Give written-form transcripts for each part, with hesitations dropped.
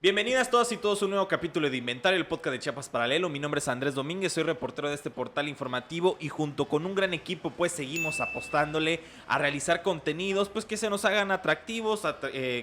Bienvenidas todas y todos a un nuevo capítulo de Inventario, el podcast de Chiapas Paralelo. Mi nombre es Andrés Domínguez, soy reportero de este portal informativo y junto con un gran equipo pues seguimos apostándole a realizar contenidos pues que se nos hagan atractivos,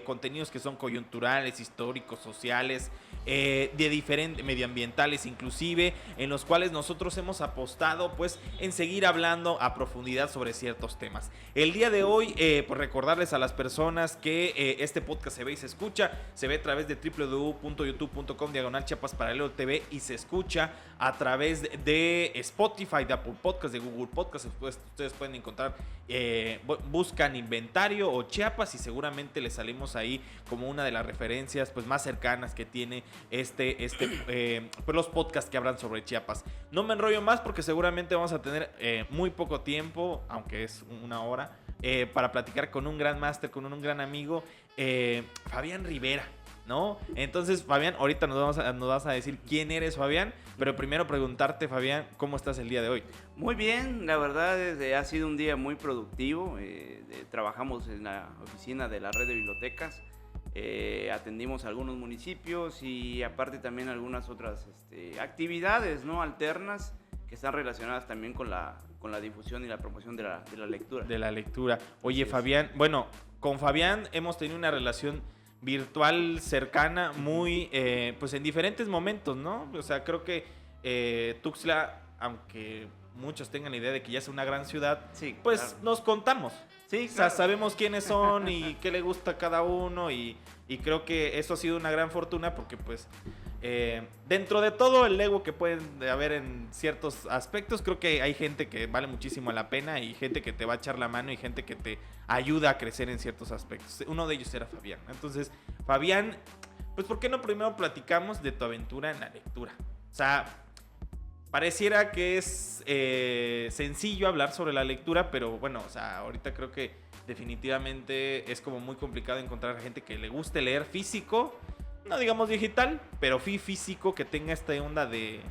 contenidos que son coyunturales, históricos, sociales, de diferentes, medioambientales inclusive, en los cuales nosotros hemos apostado pues en seguir hablando a profundidad sobre ciertos temas. El día de hoy, pues recordarles a las personas que este podcast se ve y se escucha, se ve a través de www.youtube.com/Chiapas Paralelo TV y se escucha a través de Spotify, de Apple Podcast, de Google Podcast. Ustedes pueden encontrar, buscan Inventario o Chiapas y seguramente les salimos ahí como una de las referencias pues más cercanas que tiene pues los podcasts que hablan sobre Chiapas. No me enrollo más porque seguramente vamos a tener muy poco tiempo, aunque es una hora, para platicar con un gran máster, con un gran amigo, Fabián Rivera, ¿no? Entonces, Fabián, ahorita nos vas a decir quién eres, Fabián, pero primero preguntarte, Fabián, ¿cómo estás el día de hoy? Muy bien, la verdad ha sido un día muy productivo. Trabajamos en la oficina de la red de bibliotecas, atendimos a algunos municipios y aparte también algunas otras actividades, ¿no?, alternas que están relacionadas también con la difusión y la promoción de la lectura. De la lectura. Oye, Fabián, bueno, con Fabián hemos tenido una relación virtual cercana, muy, pues en diferentes momentos, ¿no? O sea, creo que Tuxtla, aunque muchos tengan la idea de que ya es una gran ciudad, sí, pues claro, nos contamos. Sí, claro. O sea, sabemos quiénes son y qué le gusta a cada uno y creo que eso ha sido una gran fortuna porque pues dentro de todo el ego que pueden haber en ciertos aspectos, creo que hay gente que vale muchísimo la pena y gente que te va a echar la mano y gente que te ayuda a crecer en ciertos aspectos. Uno de ellos era Fabián. Entonces, Fabián, pues ¿por qué no primero platicamos de tu aventura en la lectura? O sea, pareciera que es sencillo hablar sobre la lectura, pero bueno, o sea, ahorita creo que definitivamente es como muy complicado encontrar gente que le guste leer físico, no digamos digital, pero físico, que tenga esta onda de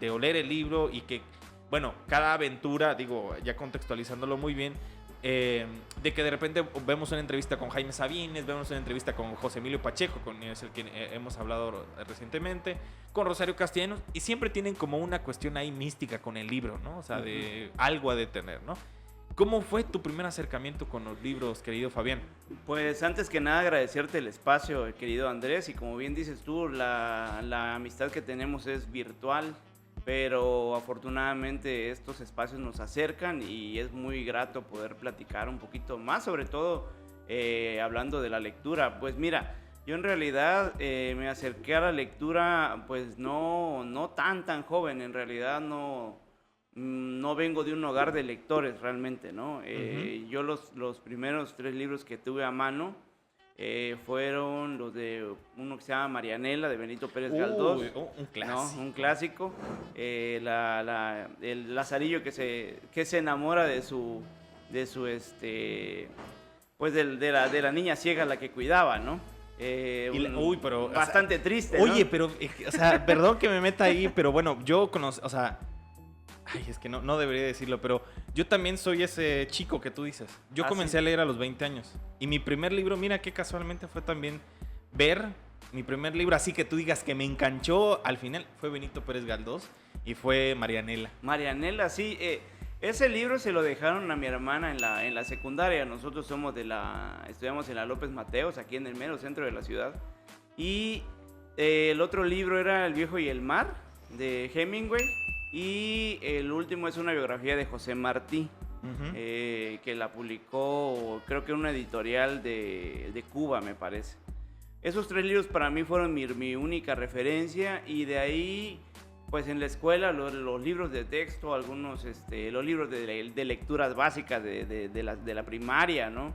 oler el libro y que, bueno, cada aventura, digo, ya contextualizándolo muy bien, de que de repente vemos una entrevista con Jaime Sabines, vemos una entrevista con José Emilio Pacheco, con el que hemos hablado recientemente, con Rosario Castellanos, y siempre tienen como una cuestión ahí mística con el libro, ¿no? O sea, de algo a detener, ¿no? ¿Cómo fue tu primer acercamiento con los libros, querido Fabián? Pues antes que nada agradecerte el espacio, querido Andrés, y como bien dices tú, la amistad que tenemos es virtual, pero afortunadamente estos espacios nos acercan y es muy grato poder platicar un poquito más, sobre todo hablando de la lectura. Pues mira, yo en realidad me acerqué a la lectura pues no tan joven, en realidad no vengo de un hogar de lectores realmente, ¿no? Yo los primeros 3 libros que tuve a mano fueron los de uno que se llama Marianela, de Benito Pérez Galdós. Un clásico. ¿No? Un clásico. El Lazarillo que se enamora de su pues de la niña ciega a la que cuidaba, ¿no? Pero bastante triste, oye, ¿no? pero, o sea, perdón que me meta ahí, pero bueno, yo conozco, o sea, ay, es que no debería decirlo, pero yo también soy ese chico que tú dices. Yo comencé a leer a los 20 años. Y mi primer libro, mira que casualmente fue también mi primer libro, así que tú digas que me enganchó al final, fue Benito Pérez Galdós y fue Marianela. Marianela, sí. Ese libro se lo dejaron a mi hermana en la secundaria. Nosotros estudiamos en la López Mateos, aquí en el mero centro de la ciudad. Y el otro libro era El viejo y el mar, de Hemingway. Y el último es una biografía de José Martí, que la publicó, creo que en una editorial de Cuba, me parece. Esos 3 libros para mí fueron mi única referencia, y de ahí, pues en la escuela, los libros de texto, algunos, los libros de lecturas básicas de la primaria, ¿no?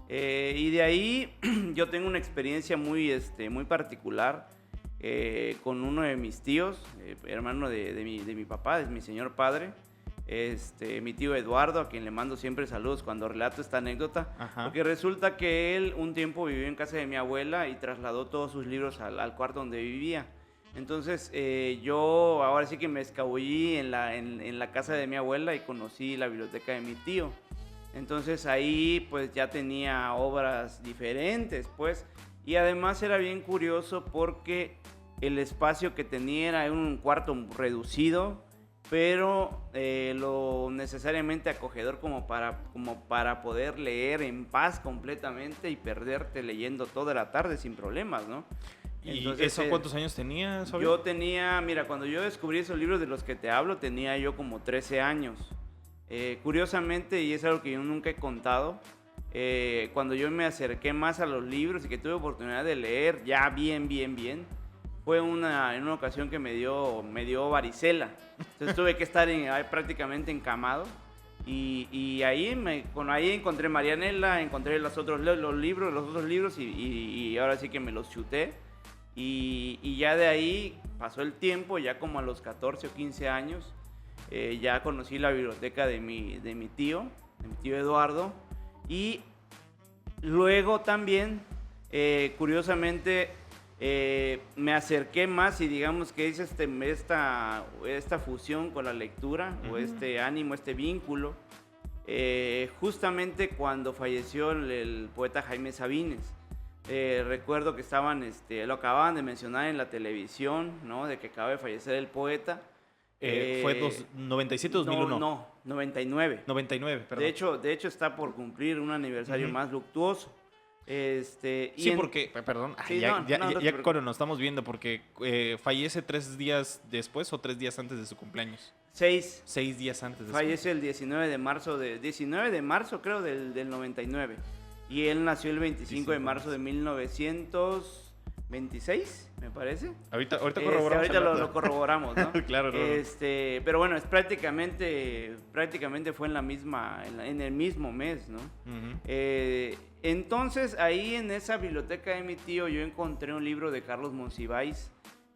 Y de ahí yo tengo una experiencia muy particular. Con uno de mis tíos, hermano de mi papá, es mi señor padre, mi tío Eduardo, a quien le mando siempre saludos cuando relato esta anécdota. Ajá. Porque resulta que él un tiempo vivió en casa de mi abuela y trasladó todos sus libros al cuarto donde vivía. Entonces yo ahora sí que me escabullí en la casa de mi abuela y conocí la biblioteca de mi tío. Entonces ahí pues ya tenía obras diferentes, pues. Y además era bien curioso porque el espacio que tenía era un cuarto reducido, pero lo necesariamente acogedor como para poder leer en paz completamente y perderte leyendo toda la tarde sin problemas, ¿no? ¿Y Entonces, eso cuántos años tenías? yo tenía, mira, cuando yo descubrí esos libros de los que te hablo, tenía yo como 13 años. Curiosamente, y es algo que yo nunca he contado, cuando yo me acerqué más a los libros y que tuve oportunidad de leer ya bien, fue en una ocasión que me dio varicela. Entonces tuve que estar prácticamente encamado. Y ahí ahí encontré Marianela, encontré los otros libros y ahora sí que me los chuté. Y ya de ahí pasó el tiempo, ya como a los 14 o 15 años, ya conocí la biblioteca de mi tío Eduardo. Y luego también, curiosamente, me acerqué más y digamos que hice esta fusión con la lectura, o este ánimo, este vínculo, justamente cuando falleció el poeta Jaime Sabines. Recuerdo que lo acababan de mencionar en la televisión, ¿no? De que acaba de fallecer el poeta. ¿Fue 97 o 2001? No, 99. 99, perdón. De hecho está por cumplir un aniversario más luctuoso. Porque, perdón, Sí, ya no cuando nos estamos viendo, porque fallece 3 días después o 3 días antes de su cumpleaños. 6. 6 días antes de Fallece el 19 de marzo, creo, del 99. Y él nació el 25 de marzo de 1926, me parece. Ahorita corroboramos. Ahorita lo corroboramos, ¿no? Claro. Pero bueno, es prácticamente fue en el mismo mes, ¿no? Entonces, ahí en esa biblioteca de mi tío yo encontré un libro de Carlos Monsiváis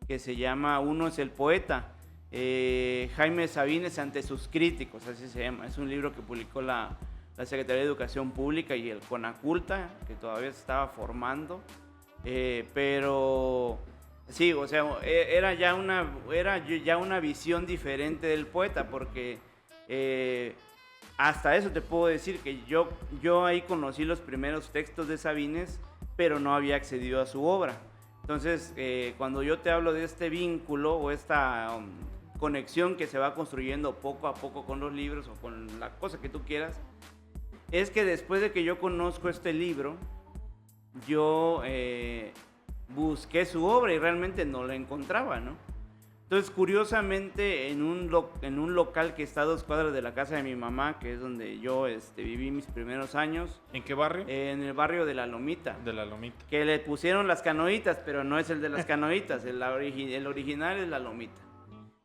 que se llama Uno es el poeta. Jaime Sabines ante sus críticos, así se llama. Es un libro que publicó la Secretaría de Educación Pública y el CONACULTA, que todavía se estaba formando. Pero sí, o sea, era ya una visión diferente del poeta, porque hasta eso te puedo decir que yo ahí conocí los primeros textos de Sabines, pero no había accedido a su obra. Entonces, cuando yo te hablo de este vínculo o esta conexión que se va construyendo poco a poco con los libros o con la cosa que tú quieras, es que después de que yo conozco este libro, yo busqué su obra y realmente no la encontraba, ¿no? Entonces, curiosamente, en un local que está a 2 cuadras de la casa de mi mamá, que es donde yo viví mis primeros años. ¿En qué barrio? En el barrio de La Lomita. De La Lomita. Que le pusieron Las Canoitas, pero no es el de Las Canoitas, el original es La Lomita.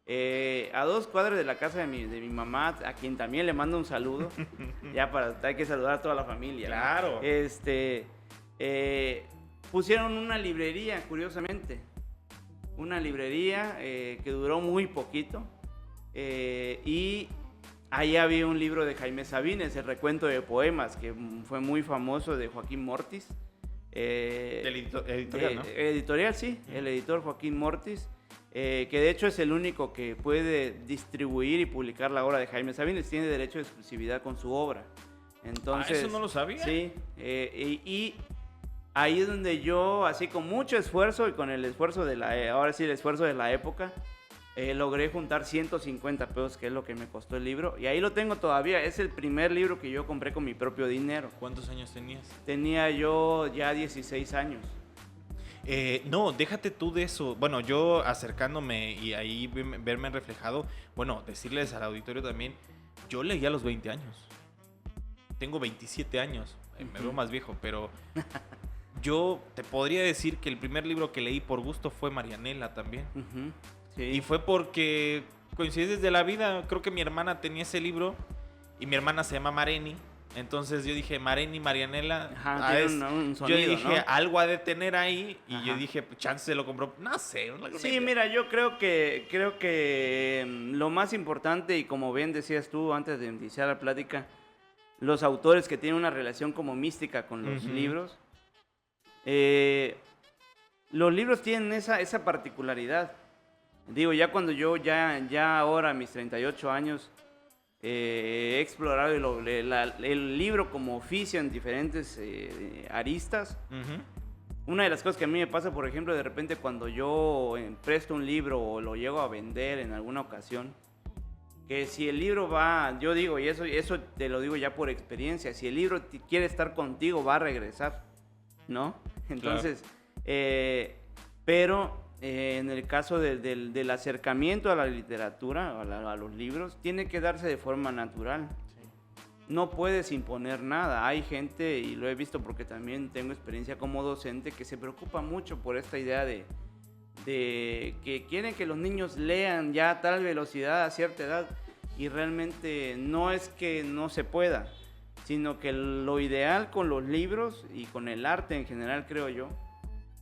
A 2 cuadras de la casa de mi mamá, a quien también le mando un saludo. Hay que saludar a toda la familia. Claro. Pusieron una librería, curiosamente. Una librería que duró muy poquito. Y ahí había un libro de Jaime Sabines, El recuento de poemas, que fue muy famoso, de Joaquín Mortis. Del editorial, ¿no? Editorial, sí. El editor Joaquín Mortis. Que de hecho es el único que puede distribuir y publicar la obra de Jaime Sabines. Tiene derecho de exclusividad con su obra. Entonces, ¿eso no lo sabía? Sí. Y ahí es donde yo, así con mucho esfuerzo y con el esfuerzo el esfuerzo de la época, logré juntar 150 pesos, que es lo que me costó el libro. Y ahí lo tengo todavía. Es el primer libro que yo compré con mi propio dinero. ¿Cuántos años tenías? Tenía yo ya 16 años. No, déjate tú de eso. Bueno, yo acercándome y ahí verme reflejado, bueno, decirles al auditorio también, yo leí a los 20 años. Tengo 27 años, me veo más viejo, pero yo te podría decir que el primer libro que leí por gusto fue Marianela también. Sí. Y fue porque coincidencias de la vida, creo que mi hermana tenía ese libro y mi hermana se llama Mareni. Entonces yo dije, Mareni, Marianela. Un sonido, yo dije, ¿no? algo ha de tener ahí. Y yo dije, pues, chance se lo compró. No sé. Sí, mira, yo creo que lo más importante, y como bien decías tú antes de iniciar la plática, los autores que tienen una relación como mística con los libros, los libros tienen esa particularidad. Digo, ya cuando yo, ya ahora a mis 38 años, he explorado el libro como oficio en diferentes aristas. Ujú. Una de las cosas que a mí me pasa, por ejemplo, de repente cuando yo presto un libro o lo llego a vender en alguna ocasión, que si el libro va, yo digo, y eso te lo digo ya por experiencia, si el libro quiere estar contigo, va a regresar, ¿no? Entonces, pero en el caso del acercamiento a la literatura, a los libros, tiene que darse de forma natural. No puedes imponer nada. Hay gente, y lo he visto porque también tengo experiencia como docente, que se preocupa mucho por esta idea de que quieren que los niños lean ya a tal velocidad a cierta edad, y realmente no es que no se pueda, sino que lo ideal con los libros y con el arte en general, creo yo,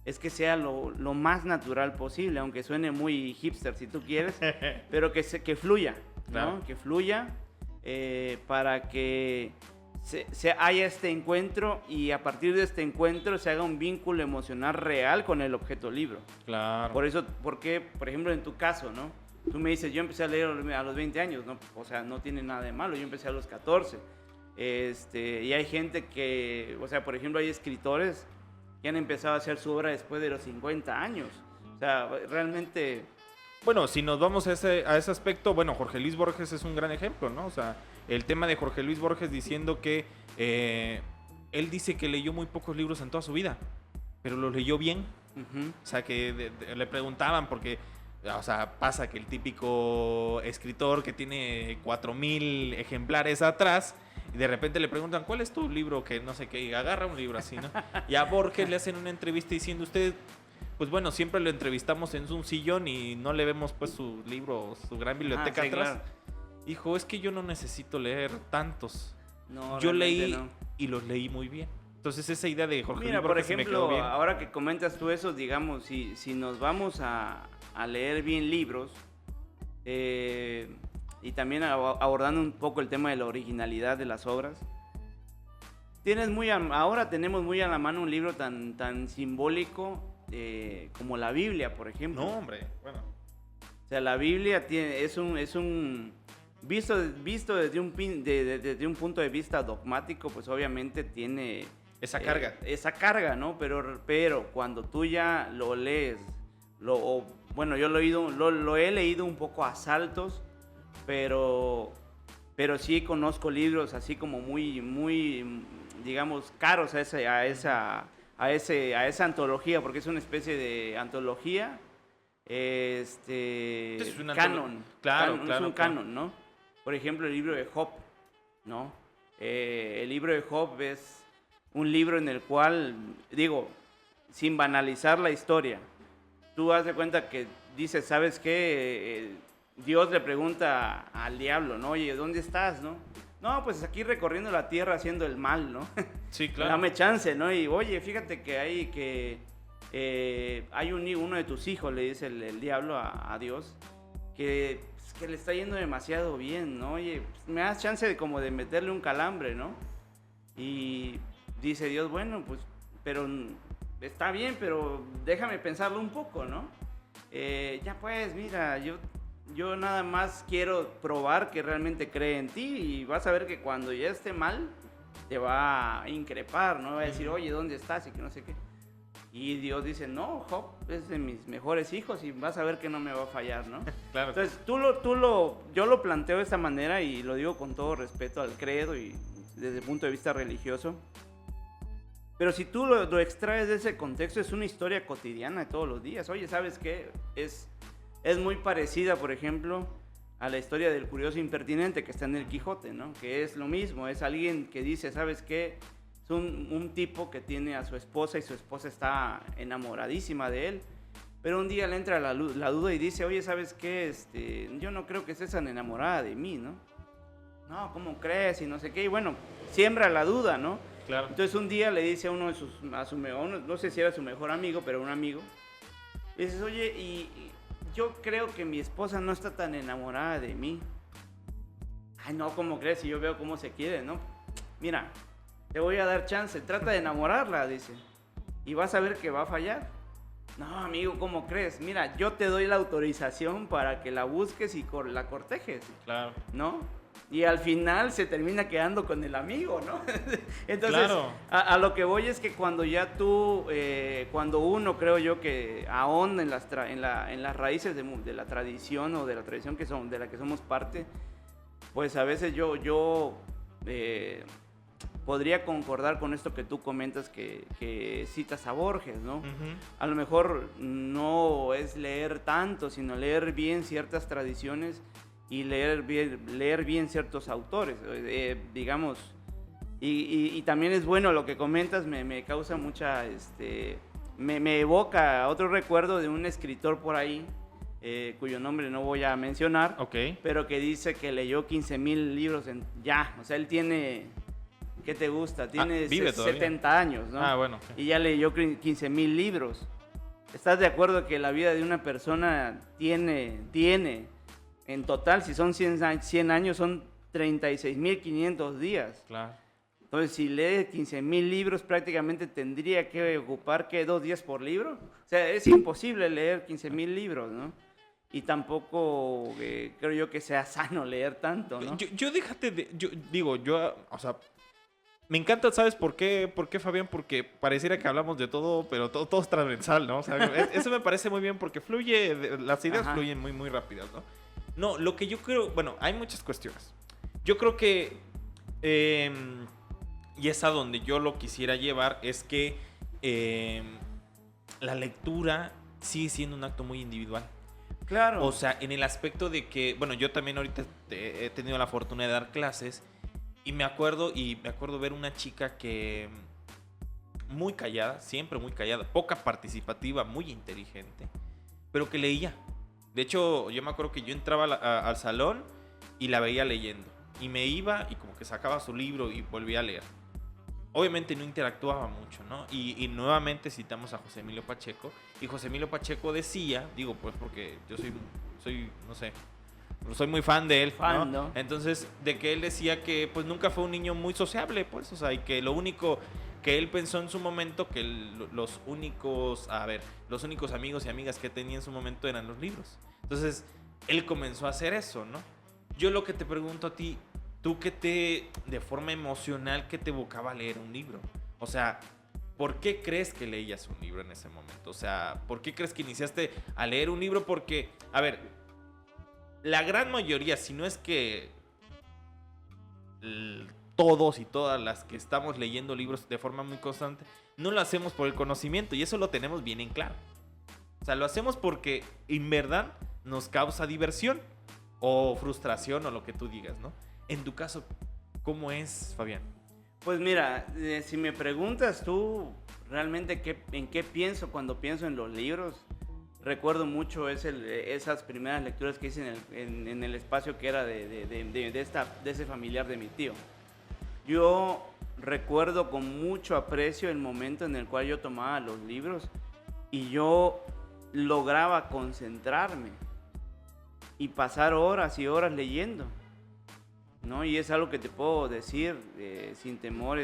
es que sea lo más natural posible, aunque suene muy hipster si tú quieres, pero que fluya, ¿no? Claro. Que fluya para que se haya este encuentro, y a partir de este encuentro se haga un vínculo emocional real con el objeto libro. Claro. Por eso, porque, por ejemplo, en tu caso, ¿no? Tú me dices, yo empecé a leer a los 20 años, ¿no? O sea, no tiene nada de malo, yo empecé a los 14. Y hay gente que, o sea, por ejemplo, hay escritores que han empezado a hacer su obra después de los 50 años. O sea, realmente... Bueno, si nos vamos a ese aspecto, bueno, Jorge Luis Borges es un gran ejemplo, ¿no? O sea, el tema de Jorge Luis Borges diciendo que él dice que leyó muy pocos libros en toda su vida, pero los leyó bien. O sea, que le preguntaban porque, o sea, pasa que el típico escritor que tiene 4,000 ejemplares atrás, y de repente le preguntan, ¿cuál es tu libro? Que no sé qué, y agarra un libro así, ¿no? Y a Borges le hacen una entrevista diciendo, usted... Pues bueno, siempre lo entrevistamos en un sillón y no le vemos pues su libro, su gran biblioteca sí, atrás. claro. Dijo, es que yo no necesito leer tantos. No, Yo realmente leí no. y los leí muy bien. Entonces esa idea de Jorge Mira, Luis por Borges se me quedó ejemplo, bien. ahora que comentas tú eso, digamos, si nos vamos a leer bien libros, y también abordando un poco el tema de la originalidad de las obras, ahora tenemos muy a la mano un libro tan simbólico como la Biblia, por ejemplo. No, hombre, bueno. O sea, la Biblia es un visto desde un punto de vista dogmático, pues obviamente tiene Esa carga. esa carga, ¿no? Pero cuando tú ya lo lees, bueno, yo lo he leído un poco a saltos, pero sí conozco libros así como muy, digamos, caros a esa antología, porque es una especie de antología, Es una canon. Claro, Es claro, un claro. canon, ¿no? Por ejemplo, el libro de Job, ¿no? El libro de Job es un libro en el cual, digo, sin banalizar la historia, tú haz de cuenta que dices, ¿sabes qué? Dios le pregunta al diablo, ¿no? Oye, ¿dónde estás, no? No, pues aquí recorriendo la tierra haciendo el mal, ¿no? Sí, claro. Dame chance, ¿no? Y oye, fíjate que hay uno de tus hijos, le dice el diablo a Dios, que le está yendo demasiado bien, ¿no? Oye, pues, me das chance de meterle un calambre, ¿no? Y dice Dios, bueno, pues, pero está bien, pero déjame pensarlo un poco, ¿no? Ya pues, mira, yo nada más quiero probar que realmente cree en ti, y vas a ver que cuando ya esté mal, te va a increpar, ¿no? Va a decir, oye, ¿dónde estás? Y que no sé qué. Y Dios dice, no, Job es de mis mejores hijos y vas a ver que no me va a fallar, ¿no? Claro. Entonces, yo lo planteo de esta manera y lo digo con todo respeto al credo y desde el punto de vista religioso. Pero si tú lo extraes de ese contexto, es una historia cotidiana de todos los días. Oye, ¿sabes qué? Es muy parecida, por ejemplo, a la historia del curioso impertinente que está en el Quijote, ¿no? Que es lo mismo, es alguien que dice, ¿sabes qué? Es un tipo que tiene a su esposa y su esposa está enamoradísima de él, pero un día le entra la duda y dice, oye, ¿sabes qué? Yo no creo que estés tan enamorada de mí, ¿no? No, ¿cómo crees? Y no sé qué, y bueno, siembra la duda, ¿no? Claro. Entonces un día le dice a uno de no sé si era su mejor amigo, pero un amigo, le dices, oye, y yo creo que mi esposa no está tan enamorada de mí. Ay, no, ¿cómo crees? Si yo veo cómo se quiere, ¿no? Mira, te voy a dar chance, trata de enamorarla, dice, y vas a ver que va a fallar. No, amigo, ¿cómo crees? Mira, yo te doy la autorización para que la busques y la cortejes, Claro. ¿no? Y al final se termina quedando con el amigo, ¿no? Entonces, Claro. a lo que voy es que cuando ya tú, cuando uno, creo yo, que ahonda en las raíces de la tradición o de la tradición de la que somos parte, pues a veces yo podría concordar con esto que tú comentas que citas a Borges, ¿no? Ujú. A lo mejor no es leer tanto, sino leer bien ciertas tradiciones y leer bien ciertos autores, digamos. Y también es bueno lo que comentas, me causa mucha, me evoca otro recuerdo de un escritor por ahí, cuyo nombre no voy a mencionar, Ok. pero que dice que leyó 15,000 libros ya, o sea, él tiene, ¿qué te gusta? Tiene vive todavía. 70 años, ¿no? Ah, bueno. Ok. Y ya leyó 15,000 libros. ¿Estás de acuerdo que la vida de una persona tiene en total, si son 100 años, son 36,500 días? Claro. Entonces, si lee 15,000 libros, prácticamente tendría que ocupar, ¿qué? 2 días por libro. O sea, es imposible leer 15,000 libros, ¿no? Y tampoco creo yo que sea sano leer tanto, ¿no? Yo déjate de... Yo digo, o sea... Me encanta, ¿sabes por qué? ¿Por qué, Fabián? Porque pareciera que hablamos de todo, pero todo es transversal, ¿no? O sea, eso me parece muy bien porque las ideas Ajá. fluyen muy, muy rápidas, ¿no? No, lo que yo creo... Bueno, hay muchas cuestiones. Yo creo que... y es a donde yo lo quisiera llevar, es que la lectura sigue siendo un acto muy individual. Claro. O sea, en el aspecto de que, bueno, yo también ahorita he tenido la fortuna de dar clases y me acuerdo ver una chica que muy callada, siempre muy callada, poca participativa, muy inteligente, pero que leía. De hecho, yo me acuerdo que yo entraba al salón y la veía leyendo. Y me iba y como que sacaba su libro y volvía a leer. Obviamente no interactuaba mucho, ¿no? Y nuevamente citamos a José Emilio Pacheco. Y José Emilio Pacheco decía, digo pues porque yo soy no sé, soy muy fan de él, ¿no? Entonces, de que él decía que pues nunca fue un niño muy sociable, pues, o sea, y que lo único que él pensó en su momento, que los únicos amigos y amigas que tenía en su momento eran los libros. Entonces, él comenzó a hacer eso, ¿no? Yo lo que te pregunto a ti, tú de forma emocional, ¿qué te evocaba a leer un libro? O sea, ¿por qué crees que leías un libro en ese momento? O sea, ¿por qué crees que iniciaste a leer un libro? Porque, a ver, la gran mayoría, si no es que todos y todas las que estamos leyendo libros de forma muy constante, no lo hacemos por el conocimiento y eso lo tenemos bien en claro. O sea, lo hacemos porque en verdad nos causa diversión o frustración o lo que tú digas, ¿no? En tu caso, ¿cómo es, Fabián? Pues mira, si me preguntas tú realmente en qué pienso cuando pienso en los libros, recuerdo mucho esas primeras lecturas que hice en el espacio que era de ese familiar de mi tío. Yo recuerdo con mucho aprecio el momento en el cual yo tomaba los libros y yo lograba concentrarme y pasar horas y horas leyendo, ¿no? Y es algo que te puedo decir sin temor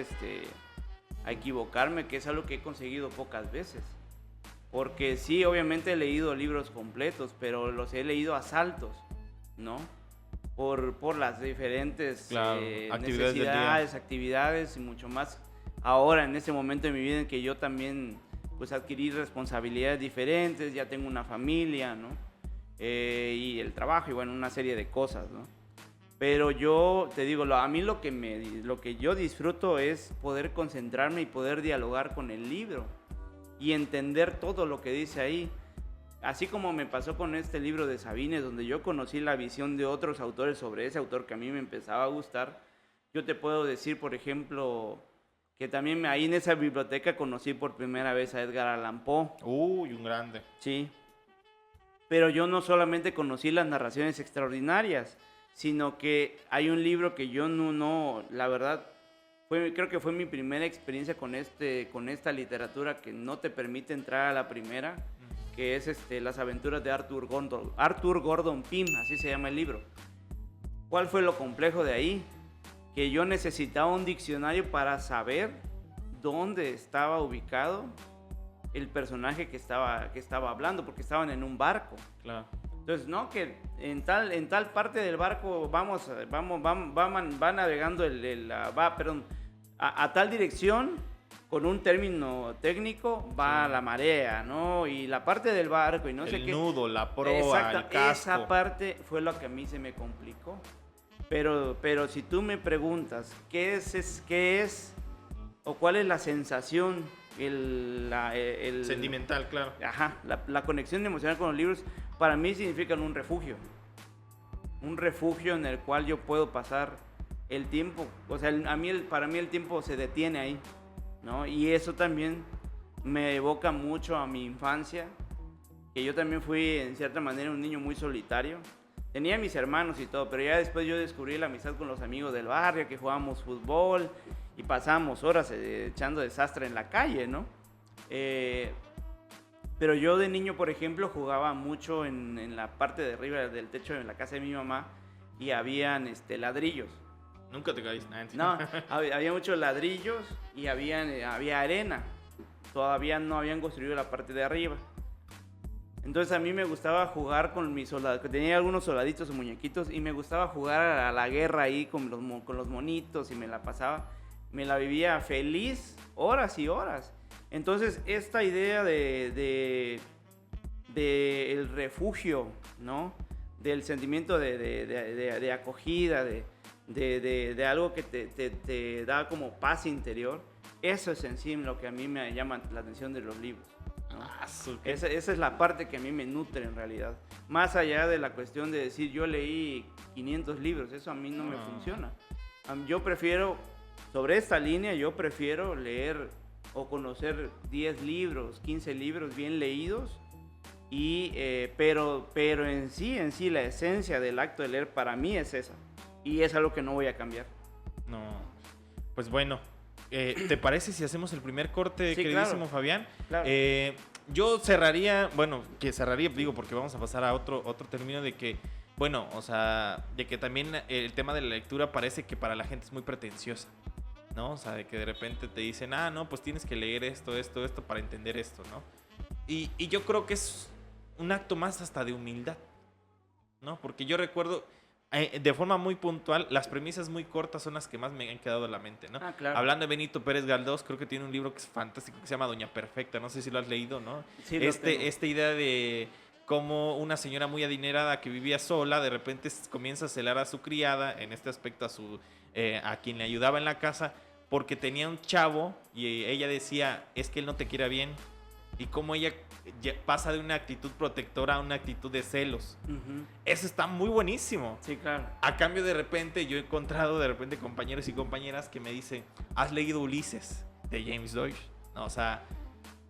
a equivocarme, que es algo que he conseguido pocas veces. Porque sí, obviamente he leído libros completos, pero los he leído a saltos, ¿no? Por las diferentes necesidades, actividades y mucho más. Ahora, en este momento de mi vida en que yo también pues adquirí responsabilidades diferentes, ya tengo una familia, ¿no? Y el trabajo y bueno, una serie de cosas, ¿no? Pero yo te digo, a mí lo que yo disfruto es poder concentrarme y poder dialogar con el libro y entender todo lo que dice ahí. Así como me pasó con este libro de Sabines, donde yo conocí la visión de otros autores sobre ese autor que a mí me empezaba a gustar, yo te puedo decir, por ejemplo, que también ahí en esa biblioteca conocí por primera vez a Edgar Allan Poe. Uy, un grande. Sí. Pero yo no solamente conocí las narraciones extraordinarias, sino que hay un libro que yo la verdad, creo que fue mi primera experiencia con esta literatura que no te permite entrar a la primera, que es Las aventuras de Arthur Gordon Pym, así se llama el libro. ¿Cuál fue lo complejo de ahí? Que yo necesitaba un diccionario para saber dónde estaba ubicado el personaje que estaba hablando, porque estaban en un barco. Claro. Entonces, no, que en tal parte del barco va navegando a tal dirección, con un término técnico, va Sí. la marea, ¿no? Y la parte del barco y no sé El qué. nudo, la proa, Exacto, el casco. esa parte fue lo que a mí se me complicó. Pero si tú me preguntas, ¿qué es o cuál es la sensación, el Sentimental, claro. Ajá, la conexión emocional con los libros, para mí significan un refugio. Un refugio en el cual yo puedo pasar el tiempo. O sea, para mí el tiempo se detiene ahí, ¿no? Y eso también me evoca mucho a mi infancia, que yo también fui, en cierta manera, un niño muy solitario. Tenía mis hermanos y todo, pero ya después yo descubrí la amistad con los amigos del barrio, que jugábamos fútbol y pasábamos horas echando desastre en la calle, ¿no? Pero yo de niño, por ejemplo, jugaba mucho en la parte de arriba del techo de la casa de mi mamá y habían ladrillos. Nunca te caíste. No, había muchos ladrillos y había arena. Todavía no habían construido la parte de arriba. Entonces a mí me gustaba jugar con mis soldados. Tenía algunos soldaditos o muñequitos y me gustaba jugar a la guerra ahí con los monitos y me la pasaba. Me la vivía feliz horas y horas. Entonces esta idea de el refugio, ¿no? Del sentimiento de acogida, de algo que te da como paz interior, eso es en sí lo que a mí me llama la atención de los libros, ¿no? Esa es la parte que a mí me nutre en realidad. Más allá de la cuestión de decir yo leí 500 libros, eso a mí no me funciona. Yo prefiero, sobre esta línea, yo prefiero leer o conocer 10 libros, 15 libros bien leídos, pero en sí la esencia del acto de leer para mí es esa. Y es algo que no voy a cambiar. No. Pues bueno, ¿te parece si hacemos el primer corte, Sí, queridísimo claro. Fabián? Claro. Yo cerraría, digo, porque vamos a pasar a otro término de que, bueno, o sea, de que también el tema de la lectura parece que para la gente es muy pretenciosa, ¿no? O sea, de que de repente te dicen, no, pues tienes que leer esto para entender esto, ¿no? Y yo creo que es un acto más hasta de humildad, ¿no? Porque yo recuerdo, de forma muy puntual, las premisas muy cortas son las que más me han quedado en la mente, ¿no? Claro. Hablando de Benito Pérez Galdós, creo que tiene un libro que es fantástico que se llama Doña Perfecta, no sé si lo has leído, ¿no? Sí, lo tengo. Esta idea de cómo una señora muy adinerada que vivía sola, de repente comienza a celar a su criada, en este aspecto a quien le ayudaba en la casa, porque tenía un chavo y ella decía, es que él no te quiere bien, y cómo ella pasa de una actitud protectora a una actitud de celos. Uh-huh. Eso está muy buenísimo. Sí, claro. A cambio, de repente, yo he encontrado compañeros y compañeras que me dicen, ¿has leído Ulises de James Joyce? No, o sea,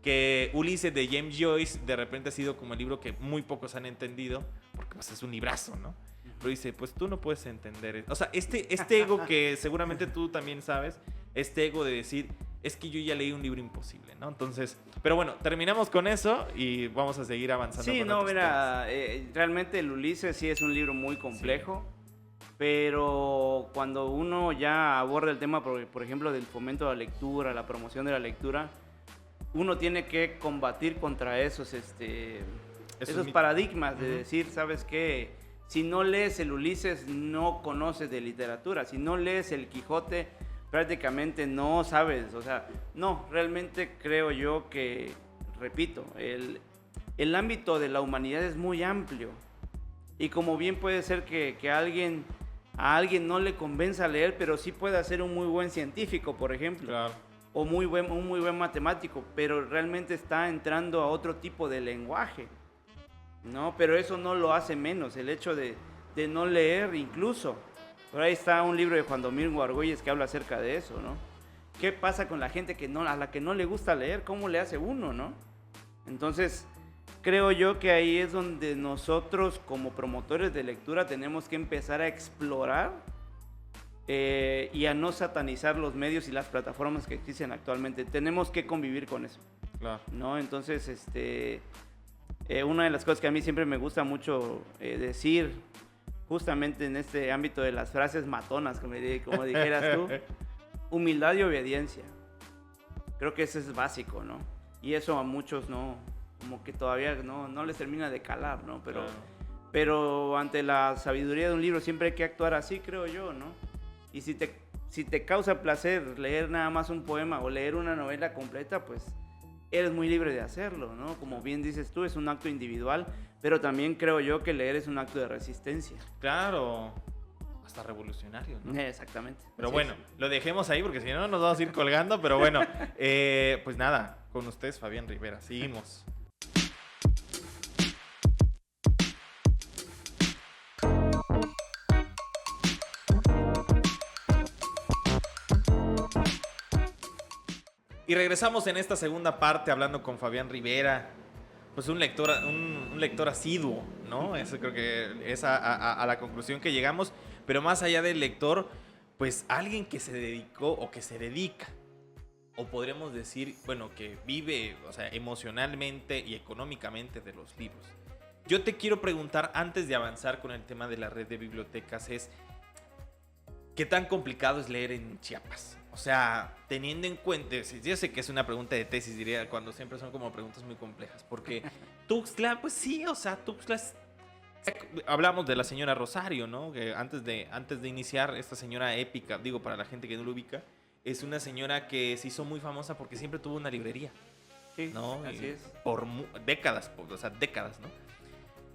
que Ulises de James Joyce de repente ha sido como el libro que muy pocos han entendido, porque pues es un librazo, ¿no? Pero dice, pues tú no puedes entender eso. O sea, este ego que seguramente tú también sabes, este ego de decir, es que yo ya leí un libro imposible, ¿no? Entonces, pero bueno, terminamos con eso y vamos a seguir avanzando. Sí, con no, otros mira, realmente el Ulises sí es un libro muy complejo, pero cuando uno ya aborda el tema, por ejemplo, del fomento de la lectura, la promoción de la lectura, uno tiene que combatir contra esos paradigmas de decir, ¿sabes qué? Si no lees el Ulises, no conoces de literatura. Si no lees el Quijote, prácticamente no sabes. O sea, no, realmente creo yo que, repito, el ámbito de la humanidad es muy amplio. Y como bien puede ser que a alguien no le convenza leer, pero sí puede ser un muy buen científico, por ejemplo. Claro. O un muy buen matemático, pero realmente está entrando a otro tipo de lenguaje. No, pero eso no lo hace menos, el hecho de no leer incluso. Por ahí está un libro de Juan Domingo Argüelles que habla acerca de eso, ¿no? ¿Qué pasa con la gente a la que no le gusta leer? ¿Cómo le hace uno, no? Entonces, creo yo que ahí es donde nosotros como promotores de lectura tenemos que empezar a explorar y a no satanizar los medios y las plataformas que existen actualmente. Tenemos que convivir con eso, Claro. ¿no? Entonces, una de las cosas que a mí siempre me gusta mucho decir, justamente en este ámbito de las frases matonas, como dijeras tú, humildad y obediencia. Creo que eso es básico, ¿no? Y eso a muchos no, como que todavía no les termina de calar, ¿no? Claro. Pero ante la sabiduría de un libro siempre hay que actuar así, creo yo, ¿no? Y si te causa placer leer nada más un poema o leer una novela completa, pues eres muy libre de hacerlo, ¿no? Como bien dices tú, es un acto individual, pero también creo yo que leer es un acto de resistencia. Claro, hasta revolucionario, ¿no? Exactamente. Pero Así bueno, es. lo dejemos ahí porque si no nos vamos a ir colgando. Pero bueno, pues nada, con ustedes, Fabián Rivera. Seguimos. Y regresamos en esta segunda parte hablando con Fabián Rivera, pues un lector asiduo, ¿no? Eso creo que es a la conclusión que llegamos. Pero más allá del lector, pues alguien que se dedicó o que se dedica, o podríamos decir, bueno, que vive, o sea, emocionalmente y económicamente de los libros. Yo te quiero preguntar, antes de avanzar con el tema de la red de bibliotecas, es ¿qué tan complicado es leer en Chiapas? O sea, teniendo en cuenta, yo sé que es una pregunta de tesis, diría, cuando siempre son como preguntas muy complejas, porque Tuxtla, pues sí, o sea, Tuxtla es... Hablamos de la señora Rosario, ¿no? Que antes de iniciar, esta señora épica, digo, para la gente que no lo ubica, es una señora que se hizo muy famosa porque siempre tuvo una librería, Sí, ¿no? así es. Por décadas, o sea, décadas, ¿no?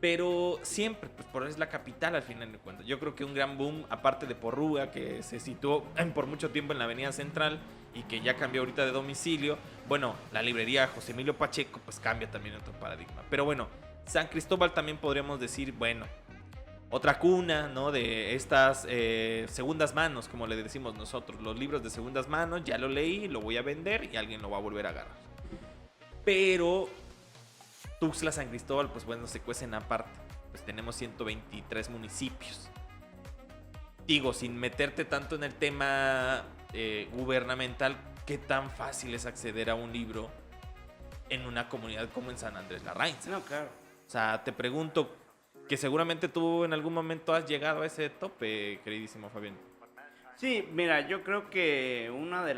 Pero siempre, pues por es la capital al final de cuentas. Yo creo que un gran boom, aparte de Porrúa, que se situó por mucho tiempo en la Avenida Central y que ya cambió ahorita de domicilio. Bueno, la librería José Emilio Pacheco, pues cambia también otro paradigma. Pero bueno, San Cristóbal también podríamos decir, bueno, otra cuna, ¿no? De estas segundas manos, como le decimos nosotros. Los libros de segundas manos, ya lo leí, lo voy a vender y alguien lo va a volver a agarrar. Pero Tuxtla, San Cristóbal, pues bueno, se cuecen aparte. Pues tenemos 123 municipios. Digo, sin meterte tanto en el tema gubernamental, ¿qué tan fácil es acceder a un libro en una comunidad como en San Andrés Larraín? No, claro. O sea, te pregunto, que seguramente tú en algún momento has llegado a ese tope, queridísimo Fabián. Sí, mira, yo creo que una de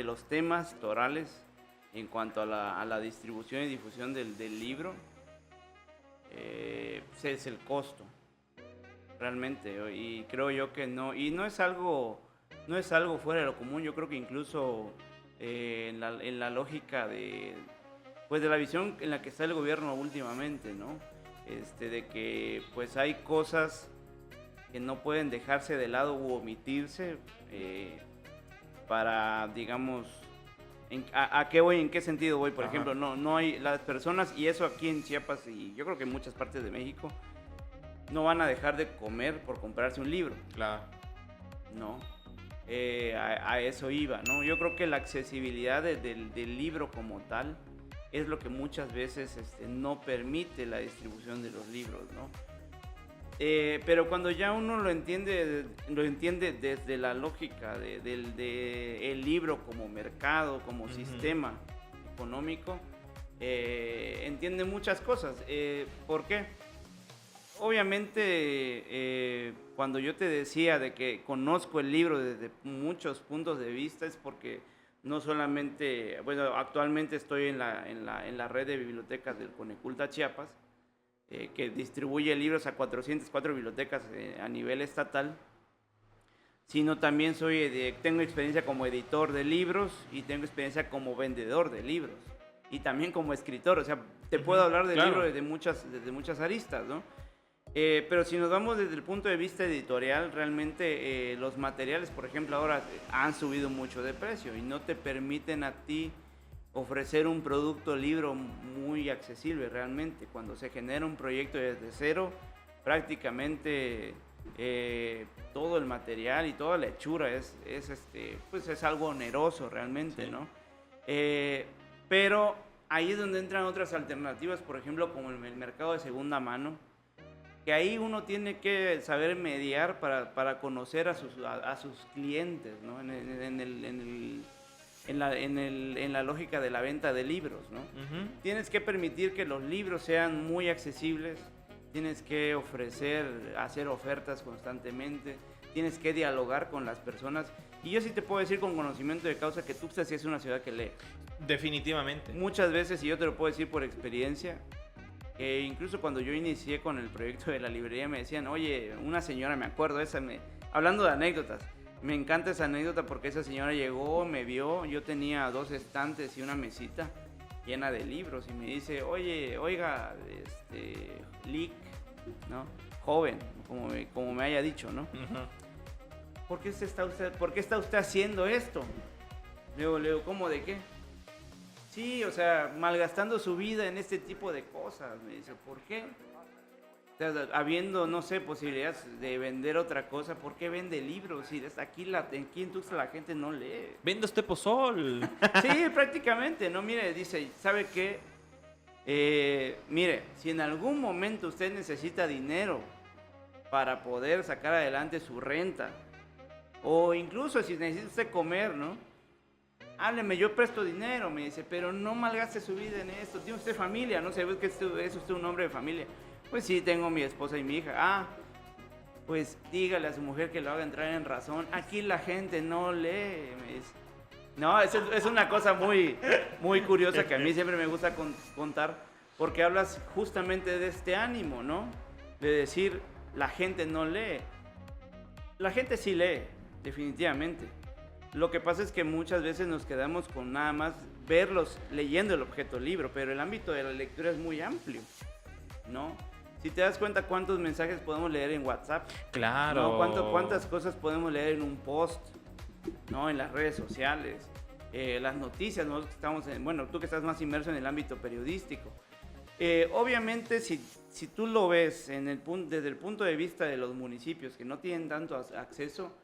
los temas torales en cuanto a la distribución y difusión del libro es el costo, realmente. Y creo yo que no, y no es algo fuera de lo común. Yo creo que incluso en la lógica pues de la visión en la que está el gobierno últimamente, ¿no? De que pues hay cosas que no pueden dejarse de lado u omitirse para, digamos, ¿a qué voy? ¿En qué sentido voy? Por Ajá. ejemplo, no hay las personas, y eso aquí en Chiapas y yo creo que en muchas partes de México, no van a dejar de comer por comprarse un libro, Claro. ¿no? A eso iba, ¿no? Yo creo que la accesibilidad del libro como tal es lo que muchas veces no permite la distribución de los libros, ¿no? Pero cuando ya uno lo entiende desde la lógica del libro como mercado, como sistema económico, entiende muchas cosas. ¿Por qué? Obviamente, cuando yo te decía de que conozco el libro desde muchos puntos de vista, es porque no solamente, bueno, actualmente estoy en la red de bibliotecas del Coneculta Chiapas, que distribuye libros a 404 bibliotecas a nivel estatal, sino también tengo experiencia como editor de libros y tengo experiencia como vendedor de libros y también como escritor. O sea, te puedo hablar del libro desde muchas aristas, ¿no? Pero si nos vamos desde el punto de vista editorial, realmente los materiales, por ejemplo, ahora han subido mucho de precio y no te permiten a ti ofrecer un producto libro muy accesible realmente. Cuando se genera un proyecto desde cero, prácticamente todo el material y toda la hechura pues es algo oneroso realmente, sí, ¿no? Pero ahí es donde entran otras alternativas, por ejemplo, como el mercado de segunda mano, que ahí uno tiene que saber mediar para conocer a sus clientes, ¿no? En la lógica de la venta de libros, ¿no? Tienes que permitir que los libros sean muy accesibles, tienes que hacer ofertas constantemente, tienes que dialogar con las personas. Y yo sí te puedo decir con conocimiento de causa que Tuxtla sí es una ciudad que lee. Definitivamente. Muchas veces, y yo te lo puedo decir por experiencia, incluso cuando yo inicié con el proyecto de la librería me decían, oye, una señora, me acuerdo, hablando de anécdotas, me encanta esa anécdota porque esa señora llegó, me vio, yo tenía 2 estantes y una mesita llena de libros y me dice, oye, oiga, Lick, ¿no? Joven, como me haya dicho, ¿no? Uh-huh. ¿Por qué está usted haciendo esto? Le digo, ¿cómo de qué? Sí, o sea, malgastando su vida en este tipo de cosas. Me dice, ¿por qué? O sea, habiendo, no sé, posibilidades de vender otra cosa, ¿por qué vende libros? Si aquí en Tuxtla la gente no lee. Vende usted pozol. Sí, prácticamente, ¿no? Mire, dice, ¿sabe qué? Mire, si en algún momento usted necesita dinero para poder sacar adelante su renta, o incluso si necesita usted comer, ¿no? Hábleme, yo presto dinero, me dice, pero no malgaste su vida en esto. ¿Tiene usted familia? No sé, ¿es que es usted un hombre de familia? Pues sí, tengo mi esposa y mi hija. Ah, pues dígale a su mujer que lo haga entrar en razón. Aquí la gente no lee, me dice. No, es una cosa muy, muy curiosa que a mí siempre me gusta contar, porque hablas justamente de este ánimo, ¿no? De decir, la gente no lee. La gente sí lee, definitivamente. Lo que pasa es que muchas veces nos quedamos con nada más verlos leyendo el objeto libro, pero el ámbito de la lectura es muy amplio, ¿no? Si te das cuenta cuántos mensajes podemos leer en WhatsApp, Claro. ¿no? Cuántas cosas podemos leer en un post, ¿no? En las redes sociales, las noticias, nosotros que estamos bueno, tú que estás más inmerso en el ámbito periodístico. Obviamente, si tú lo ves desde el punto de vista de los municipios que no tienen tanto acceso,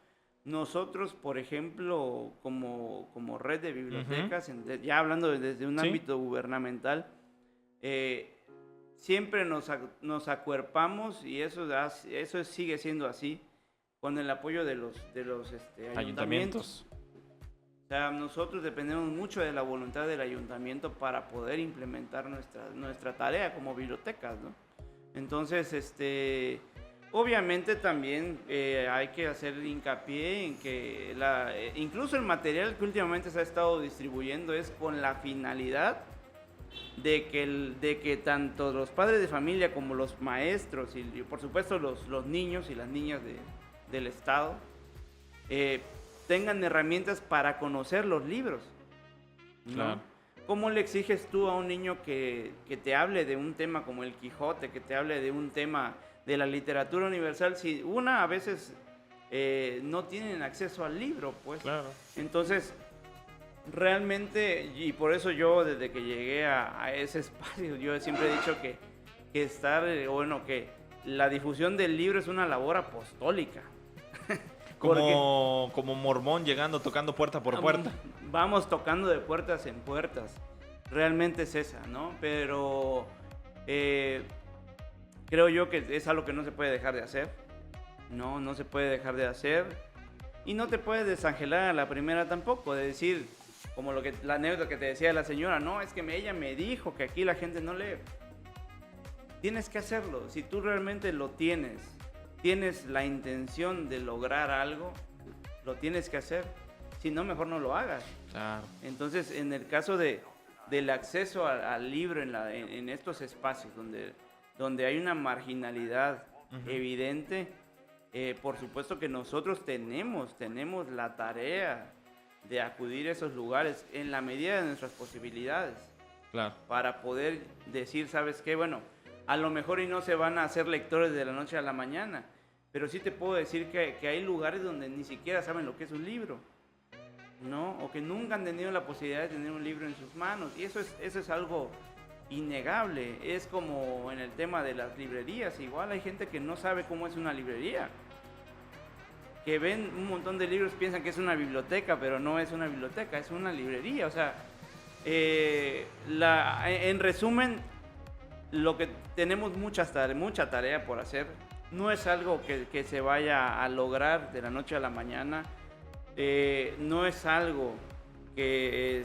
nosotros, por ejemplo, como red de bibliotecas, uh-huh. Ya hablando desde un ámbito gubernamental, siempre nos acuerpamos, y eso sigue siendo así, con el apoyo de los ayuntamientos. O sea, nosotros dependemos mucho de la voluntad del ayuntamiento para poder implementar nuestra tarea como bibliotecas, ¿no? Entonces, obviamente también hay que hacer hincapié en que incluso el material que últimamente se ha estado distribuyendo es con la finalidad de que tanto los padres de familia como los maestros y por supuesto los niños y las niñas del estado tengan herramientas para conocer los libros, ¿no? Claro. ¿Cómo le exiges tú a un niño que te hable de un tema como el Quijote, que te hable de un tema de la literatura universal, si a veces no tienen acceso al libro, pues? Claro. Entonces, realmente, y por eso yo desde que llegué a ese espacio, yo siempre he dicho que que la difusión del libro es una labor apostólica. Como mormón llegando, tocando puerta por puerta. Vamos tocando de puertas en puertas. Realmente es esa, ¿no? Pero creo yo que es algo que no se puede dejar de hacer. No se puede dejar de hacer. Y no te puedes desangelar a la primera tampoco, de decir, como la anécdota que te decía la señora, no, es que ella me dijo que aquí la gente no lee. Tienes que hacerlo. Si tú realmente lo tienes la intención de lograr algo, lo tienes que hacer. Si no, mejor no lo hagas. Claro. Entonces, en el caso del acceso al libro en estos espacios donde hay una marginalidad uh-huh. evidente, por supuesto que nosotros tenemos la tarea de acudir a esos lugares en la medida de nuestras posibilidades. Claro. Para poder decir, ¿sabes qué? Bueno, a lo mejor y no se van a hacer lectores de la noche a la mañana, pero sí te puedo decir que hay lugares donde ni siquiera saben lo que es un libro, ¿no? O que nunca han tenido la posibilidad de tener un libro en sus manos, y eso es algo innegable. Es como en el tema de las librerías, igual hay gente que no sabe cómo es una librería, que ven un montón de libros, piensan que es una biblioteca, pero no es una biblioteca, es una librería. O sea, en resumen, lo que tenemos mucha tarea por hacer. No es algo que se vaya a lograr de la noche a la mañana. No es algo que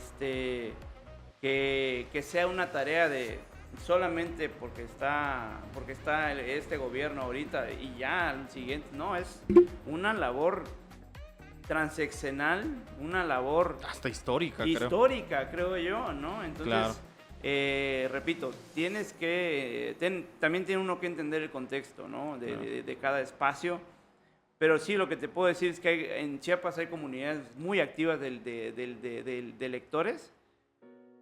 sea una tarea de solamente porque está este gobierno ahorita y ya al siguiente. No, es una labor transeccional, una labor Hasta histórica, histórica, creo yo, ¿no? Entonces, Claro. repito, también tiene uno que entender el contexto, ¿no? Claro. De cada espacio. Pero sí, lo que te puedo decir es que en Chiapas hay comunidades muy activas de lectores,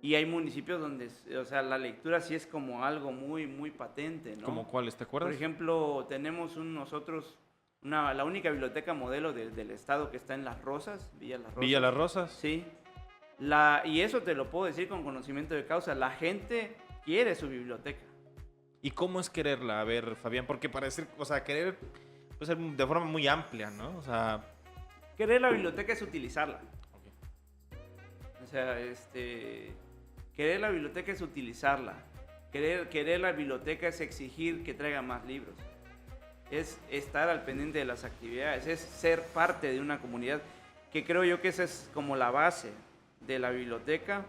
y hay municipios donde, o sea, la lectura sí es como algo muy, muy patente, ¿no? ¿Cómo cuáles, te acuerdas? Por ejemplo, tenemos nosotros la única biblioteca modelo del estado que está en Las Rosas, Villa Las Rosas. Villa Las Rosas. Sí. Y eso te lo puedo decir con conocimiento de causa. La gente quiere su biblioteca. ¿Y cómo es quererla? A ver, Fabián, porque parece, o sea, querer puede ser de forma muy amplia, ¿no? O sea, Querer la biblioteca es utilizarla. ok. O sea, querer la biblioteca es utilizarla. Querer la biblioteca es exigir que traiga más libros. Es estar al pendiente de las actividades, es ser parte de una comunidad, que creo yo que esa es como la base de la biblioteca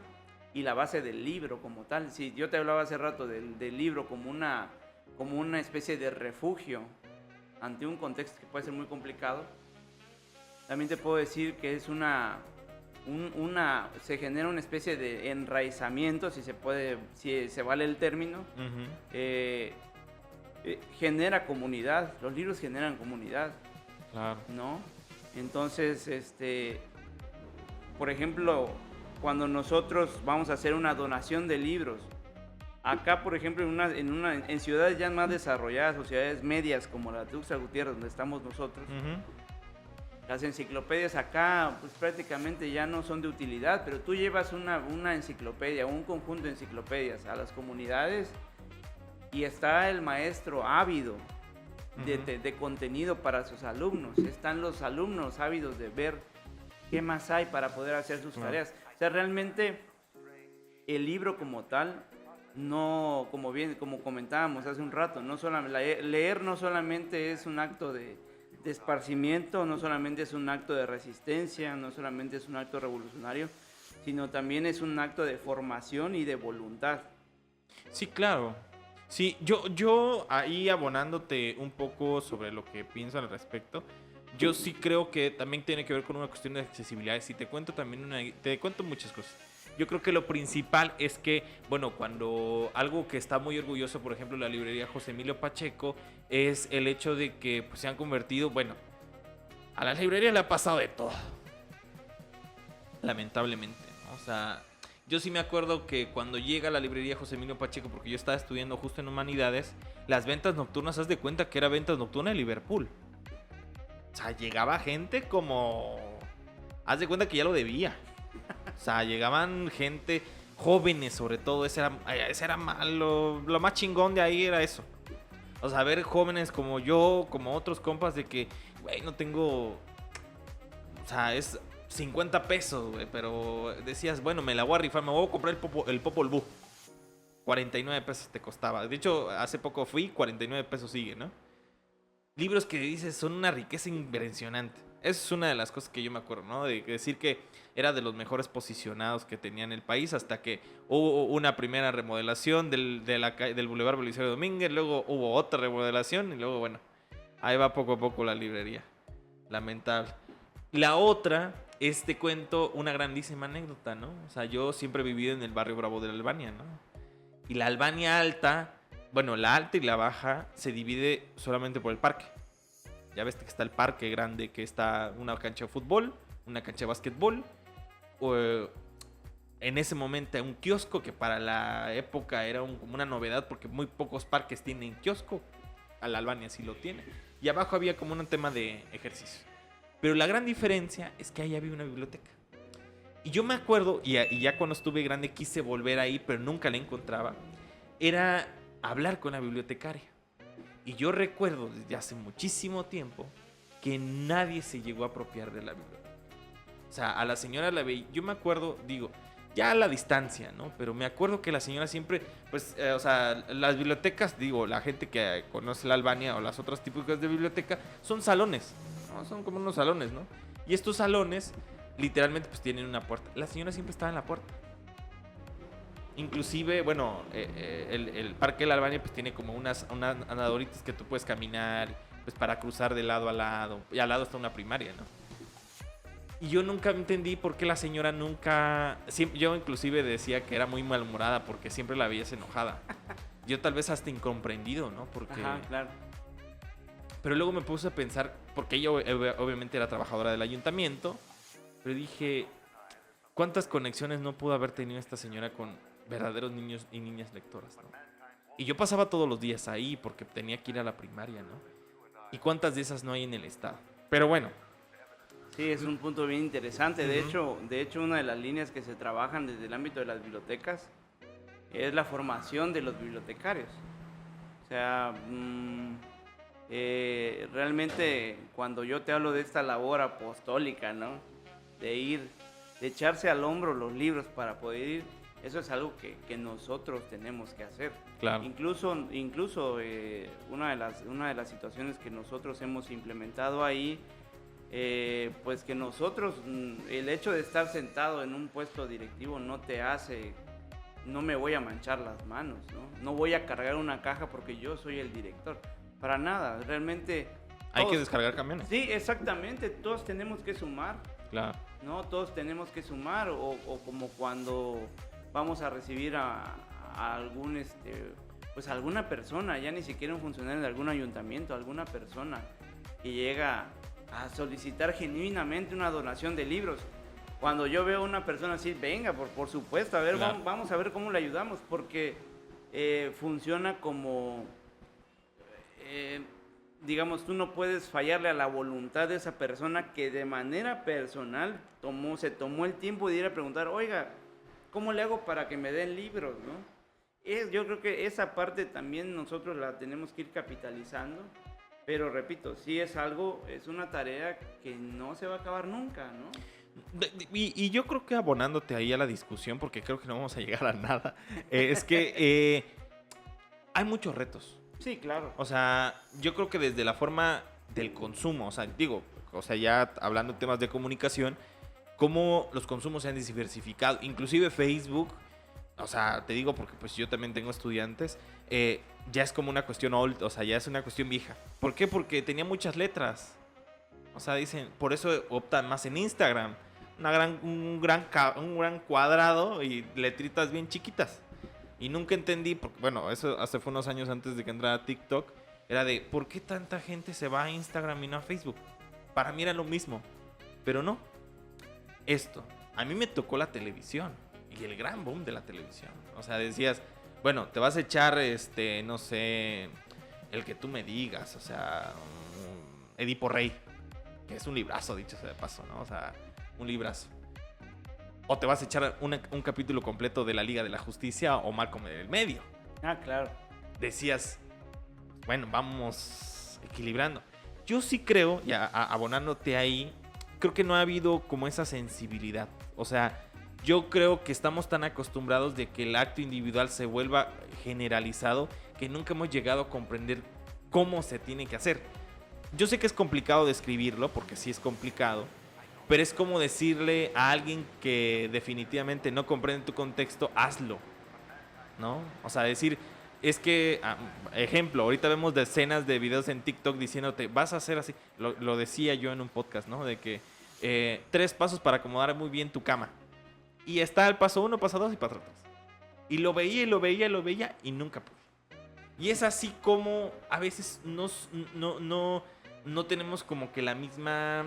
y la base del libro como tal. Sí, yo te hablaba hace rato del libro como una especie de refugio ante un contexto que puede ser muy complicado. También te puedo decir que es se genera una especie de enraizamiento, si se vale el término. Ujú. Genera comunidad, los libros generan comunidad, Claro. ¿no? Entonces, por ejemplo, cuando nosotros vamos a hacer una donación de libros, acá, por ejemplo, en ciudades ya más desarrolladas, o ciudades medias como la de Tuxtla Gutiérrez, donde estamos nosotros, Ujú. las enciclopedias acá pues prácticamente ya no son de utilidad, pero tú llevas una enciclopedia, un conjunto de enciclopedias a las comunidades y está el maestro ávido de contenido para sus alumnos. Están los alumnos ávidos de ver qué más hay para poder hacer sus tareas. O sea, realmente el libro como tal, no, como comentábamos hace un rato, leer no solamente es un acto de esparcimiento, no solamente es un acto de resistencia, no solamente es un acto revolucionario, sino también es un acto de formación y de voluntad. Sí, claro. Sí, yo ahí abonándote un poco sobre lo que pienso al respecto, yo sí creo que también tiene que ver con una cuestión de accesibilidad. Y te cuento también te cuento muchas cosas. Yo creo que lo principal es que, bueno, cuando algo que está muy orgulloso, por ejemplo, la librería José Emilio Pacheco, es el hecho de que pues, se han convertido, bueno, a la librería le ha pasado de todo. Lamentablemente, ¿no? O sea, yo sí me acuerdo que cuando llega a la librería José Emilio Pacheco, porque yo estaba estudiando justo en Humanidades, las ventas nocturnas, haz de cuenta que era ventas nocturnas de Liverpool. O sea, llegaba gente como... Haz de cuenta que ya lo debía. O sea, llegaban gente, jóvenes sobre todo, ese era lo más chingón de ahí era eso. O sea, ver jóvenes como yo, como otros compas de que, güey, no tengo... O sea, es 50 pesos, güey, pero decías, bueno, me la voy a rifar, me voy a comprar el Popol Vuh. 49 pesos te costaba. De hecho, hace poco fui, 49 pesos sigue, ¿no? Libros que dices son una riqueza impresionante. Esa es una de las cosas que yo me acuerdo, ¿no? De decir que era de los mejores posicionados que tenía en el país hasta que hubo una primera remodelación del Boulevard Belisario Domínguez, luego hubo otra remodelación y luego, bueno, ahí va poco a poco la librería. Lamentable. La otra es, te cuento, una grandísima anécdota, ¿no? O sea, yo siempre he vivido en el barrio Bravo de la Albania, ¿no? Y la Albania alta, bueno, la alta y la baja se divide solamente por el parque. Ya ves que está el parque grande, que está una cancha de fútbol, una cancha de básquetbol. En ese momento un kiosco que para la época era como una novedad porque muy pocos parques tienen kiosco. A la Albania sí lo tiene. Y abajo había como un tema de ejercicio. Pero la gran diferencia es que ahí había una biblioteca. Y yo me acuerdo, y ya cuando estuve grande quise volver ahí, pero nunca la encontraba. Era hablar con la bibliotecaria. Y yo recuerdo desde hace muchísimo tiempo que nadie se llegó a apropiar de la biblioteca. O sea, a la señora la veía. Yo me acuerdo, digo, ya a la distancia, ¿no? Pero me acuerdo que la señora siempre, pues, o sea, las bibliotecas, digo, la gente que conoce la Albania o las otras típicas de biblioteca, son salones, ¿no? Son como unos salones, ¿no? Y estos salones, literalmente, pues tienen una puerta. La señora siempre estaba en la puerta. Inclusive, bueno, el Parque de la Albania pues tiene como unas andadoritas que tú puedes caminar pues para cruzar de lado a lado. Y al lado está una primaria, ¿no? Y yo nunca entendí por qué la señora nunca... Yo inclusive decía que era muy malhumorada porque siempre la veías enojada. Yo tal vez hasta incomprendido, ¿no? Porque... Ajá, claro. Pero luego me puse a pensar, porque ella obviamente era trabajadora del ayuntamiento, pero dije, ¿cuántas conexiones no pudo haber tenido esta señora con verdaderos niños y niñas lectoras, ¿no? Y yo pasaba todos los días ahí porque tenía que ir a la primaria, ¿no? ¿Y cuántas de esas no hay en el estado? Pero bueno. Sí, es un punto bien interesante. De hecho, una de las líneas que se trabajan desde el ámbito de las bibliotecas es la formación de los bibliotecarios. O sea, realmente cuando yo te hablo de esta labor apostólica, ¿no? De echarse al hombro los libros para poder ir, eso es algo que nosotros tenemos que hacer. Claro. Incluso una de las situaciones que nosotros hemos implementado ahí, pues que nosotros, el hecho de estar sentado en un puesto directivo no te hace, no me voy a manchar las manos, ¿no? No voy a cargar una caja porque yo soy el director. Para nada, realmente... Hay que descargar camiones. Sí, exactamente, todos tenemos que sumar. Claro. ¿No? Todos tenemos que sumar, o como cuando vamos a recibir a algún, pues alguna persona, ya ni siquiera un funcionario de algún ayuntamiento, alguna persona que llega a solicitar genuinamente una donación de libros. Cuando yo veo a una persona así, venga, por supuesto, a ver, claro. vamos a ver cómo le ayudamos, porque funciona como... digamos, tú no puedes fallarle a la voluntad de esa persona que de manera personal se tomó el tiempo de ir a preguntar, oiga, ¿cómo le hago para que me den libros, no? Yo creo que esa parte también nosotros la tenemos que ir capitalizando, pero repito, sí es una tarea que no se va a acabar nunca, ¿no? Y yo creo que abonándote ahí a la discusión, porque creo que no vamos a llegar a nada, es que hay muchos retos. Sí, claro. O sea, yo creo que desde la forma del consumo, ya hablando de temas de comunicación, cómo los consumos se han diversificado, inclusive Facebook, o sea, te digo porque pues yo también tengo estudiantes, ya es como una cuestión old, o sea, ya es una cuestión vieja. ¿Por qué? Porque tenía muchas letras. O sea, dicen, por eso optan más en Instagram. Un gran cuadrado y letritas bien chiquitas. Y nunca entendí, porque bueno, eso hace fue unos años antes de que entrara TikTok, era de, ¿por qué tanta gente se va a Instagram y no a Facebook? Para mí era lo mismo, pero no. A mí me tocó la televisión y el gran boom de la televisión. O sea, decías, bueno, te vas a echar, no sé, el que tú me digas, o sea, Edipo Rey, que es un librazo, dicho sea de paso, ¿no? O sea, un librazo. O te vas a echar un capítulo completo de la Liga de la Justicia o Malcolm en el medio. Ah, claro. Decías, bueno, vamos equilibrando. Yo sí creo, ya abonándote ahí, creo que no ha habido como esa sensibilidad. O sea, yo creo que estamos tan acostumbrados de que el acto individual se vuelva generalizado que nunca hemos llegado a comprender cómo se tiene que hacer. Yo sé que es complicado describirlo, porque sí es complicado, pero es como decirle a alguien que definitivamente no comprende tu contexto, hazlo, ¿no? O sea, decir, es que, ejemplo, ahorita vemos decenas de videos en TikTok diciéndote, vas a hacer así. Lo decía yo en un podcast, ¿no? De que 3 pasos para acomodar muy bien tu cama. Y está el paso 1, paso 2 y paso 3. Y lo veía y nunca pude. Y es así como a veces no tenemos como que la misma,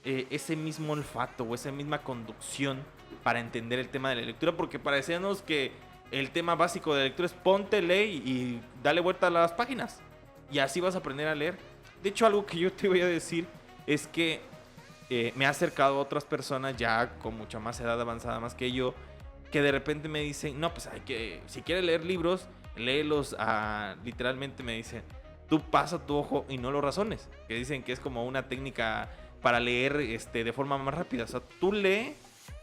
ese mismo olfato o esa misma conducción para entender el tema de la lectura, porque parecíamos que el tema básico de la lectura es ponte, lee y dale vuelta a las páginas y así vas a aprender a leer. De hecho, algo que yo te voy a decir es que me ha acercado a otras personas ya con mucha más edad avanzada más que yo, que de repente me dicen, no, pues si quieres leer libros, léelos literalmente me dicen, tú pasa tu ojo y no lo razones, que dicen que es como una técnica para leer de forma más rápida. O sea, tú lee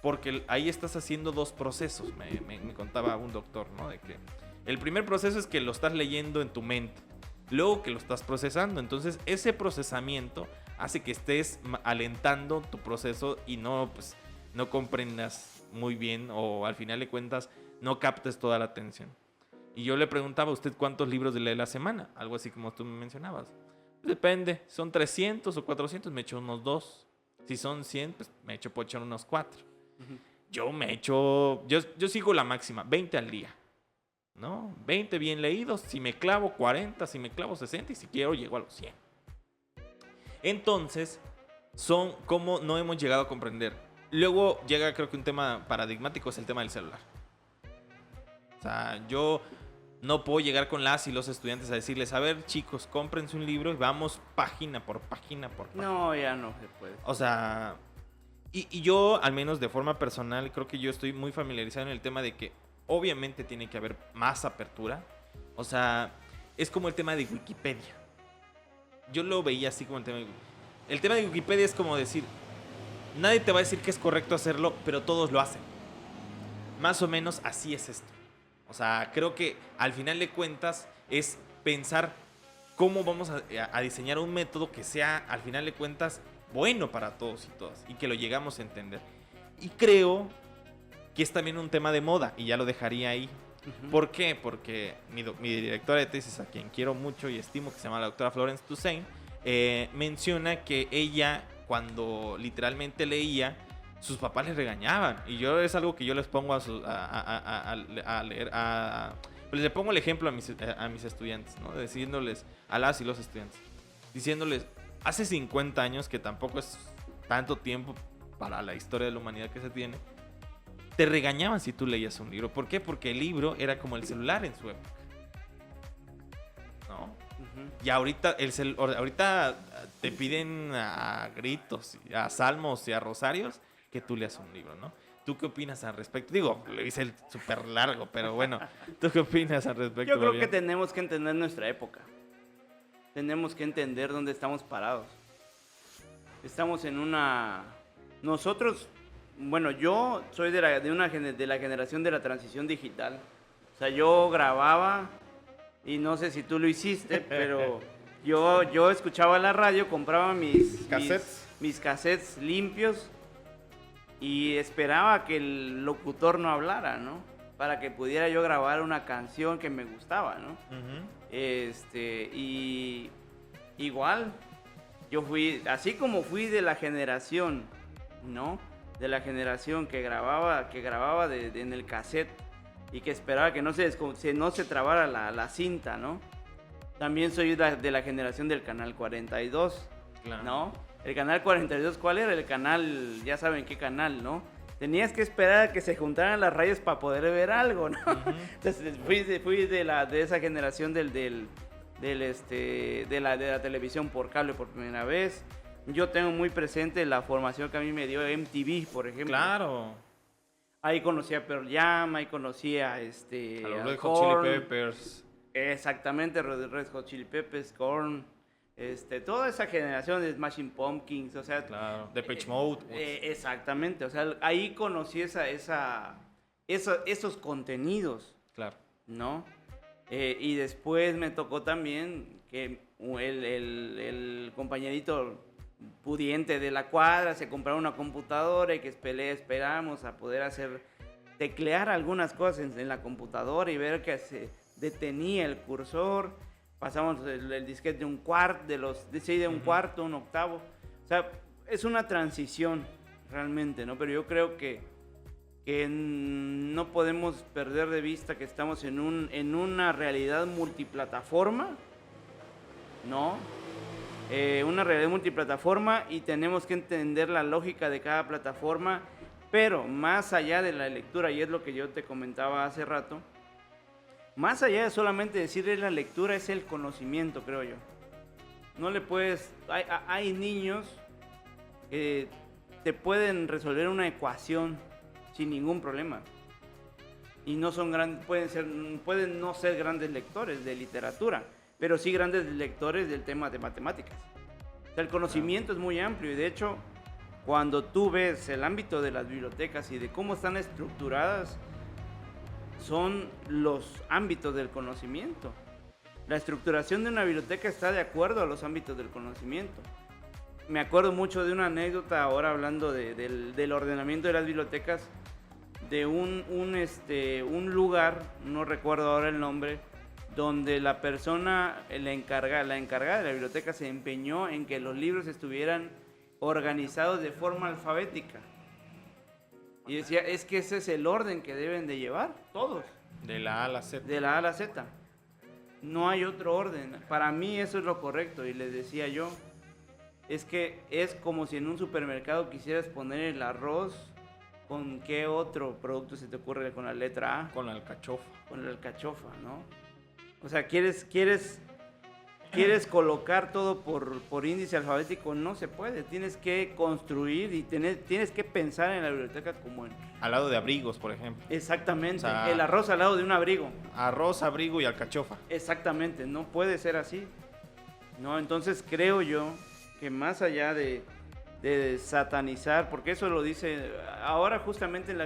porque ahí estás haciendo 2 procesos. Me contaba un doctor, ¿no? De que el primer proceso es que lo estás leyendo en tu mente, luego que lo estás procesando. Entonces, ese procesamiento hace que estés alentando tu proceso y no comprendas muy bien o al final de cuentas no captes toda la atención. Y yo le preguntaba a usted cuántos libros lee a la semana, algo así como tú me mencionabas. Depende, son 300 o 400, me echo unos 2. Si son 100, pues me echo por echar unos 4. Ujú. Yo sigo la máxima, 20 al día, ¿no? 20 bien leídos, si me clavo 40, si me clavo 60 y si quiero llego a los 100. Entonces, son como no hemos llegado a comprender. Luego llega, creo que un tema paradigmático es el tema del celular. O sea, yo no puedo llegar con las y los estudiantes a decirles, a ver, chicos, cómprense un libro y vamos página por página por página. No, ya no se puede. O sea, y yo, al menos de forma personal, creo que yo estoy muy familiarizado en el tema de que obviamente tiene que haber más apertura. O sea, es como el tema de Wikipedia. Yo lo veía así como el tema de Wikipedia. El tema de Wikipedia es como decir, nadie te va a decir que es correcto hacerlo, pero todos lo hacen. Más o menos así es esto. O sea, creo que al final de cuentas es pensar cómo vamos a diseñar un método que sea, al final de cuentas, bueno para todos y todas. Y que lo llegamos a entender. Y creo que es también un tema de moda. Y ya lo dejaría ahí. Ujú. ¿Por qué? Porque mi directora de tesis, a quien quiero mucho y estimo, que se llama la doctora Florence Toussaint, menciona que ella, cuando literalmente leía, sus papás les regañaban. Y yo es algo que yo les pongo a leer. Pues le pongo el ejemplo a mis estudiantes, ¿no? Diciéndoles, a las y los estudiantes, diciéndoles, hace 50 años, que tampoco es tanto tiempo para la historia de la humanidad que se tiene, te regañaban si tú leías un libro. ¿Por qué? Porque el libro era como el celular en su época, ¿no? Ujú. Y ahorita te piden a gritos, a salmos y a rosarios que tú leas un libro, ¿no? ¿Tú qué opinas al respecto? Digo, lo hice el súper largo, pero bueno, ¿tú qué opinas al respecto? Yo creo que Fabián? tenemos que entender nuestra época. Tenemos que entender dónde estamos parados. Estamos en una... Nosotros, bueno, yo soy de la generación de la transición digital. O sea, yo grababa, y no sé si tú lo hiciste, pero yo escuchaba la radio, compraba ¿Cassettes? mis cassettes limpios y esperaba que el locutor no hablara, ¿no? Para que pudiera yo grabar una canción que me gustaba, ¿no? Ujú. Y igual, yo fui, así como fui de la generación, ¿no? De la generación que grababa en el cassette y que esperaba que no se trabara la cinta, ¿no? También soy de la generación del canal 42, Claro. ¿no? El canal 42, ¿cuál era el canal? Ya saben qué canal, ¿no? Tenías que esperar a que se juntaran las rayas para poder ver algo, ¿no? Ujú. Entonces fui de esa generación de la televisión por cable por primera vez. Yo tengo muy presente la formación que a mí me dio MTV, por ejemplo. Claro. Ahí conocí a Pearl Jam, ahí conocí a A los a Red Hot Korn. Chili Peppers. Exactamente, Red Hot Chili Peppers, Korn, toda esa generación de Smashing Pumpkins, o sea, Claro. Depeche Mode. exactamente, o sea, ahí conocí esos contenidos, Claro. ¿no? Y después me tocó también que el compañerito pudiente de la cuadra se comprara una computadora y que esperamos a poder teclear algunas cosas en la computadora y ver que se detenía el cursor. Pasamos el disquete de un cuarto, de un cuarto, un octavo. O sea, es una transición realmente, ¿no? Pero yo creo que no podemos perder de vista que estamos en una realidad multiplataforma, ¿no? Una realidad multiplataforma y tenemos que entender la lógica de cada plataforma, pero más allá de la lectura, y es lo que yo te comentaba hace rato, más allá de solamente decirle la lectura, es el conocimiento, creo yo. No le puedes... Hay niños que te pueden resolver una ecuación sin ningún problema. Y no son pueden no ser grandes lectores de literatura, pero sí grandes lectores del tema de matemáticas. O sea, el conocimiento es muy amplio y de hecho, cuando tú ves el ámbito de las bibliotecas y de cómo están estructuradas, son los ámbitos del conocimiento. La estructuración de una biblioteca está de acuerdo a los ámbitos del conocimiento. Me acuerdo mucho de una anécdota ahora hablando del ordenamiento de las bibliotecas, de un lugar, no recuerdo ahora el nombre, donde la persona, la encargada de la biblioteca se empeñó en que los libros estuvieran organizados de forma alfabética. Y decía, es que ese es el orden que deben de llevar todos. De la A a la Z. De la A a la Z. No hay otro orden. Para mí eso es lo correcto. Y les decía yo, es que es como si en un supermercado quisieras poner el arroz. ¿Con qué otro producto se te ocurre con la letra A? Con la alcachofa. Con la alcachofa, ¿no? O sea, ¿quieres colocar todo por índice alfabético? No se puede. Tienes que construir y tienes que pensar en la biblioteca como en... Al lado de abrigos, por ejemplo. Exactamente. O sea, el arroz al lado de un abrigo. Arroz, abrigo y alcachofa. Exactamente. No puede ser así. No, entonces creo yo que más allá de satanizar, porque eso lo dice ahora justamente en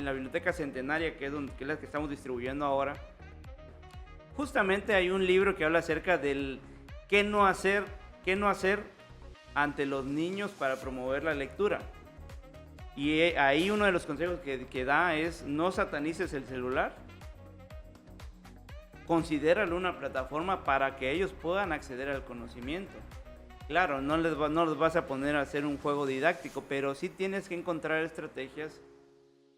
la biblioteca centenaria, que es la que estamos distribuyendo ahora, justamente hay un libro que habla acerca del qué no hacer ante los niños para promover la lectura. Y ahí uno de los consejos que da es: no satanices el celular, considéralo una plataforma para que ellos puedan acceder al conocimiento. Claro, no les vas a poner a hacer un juego didáctico, pero sí tienes que encontrar estrategias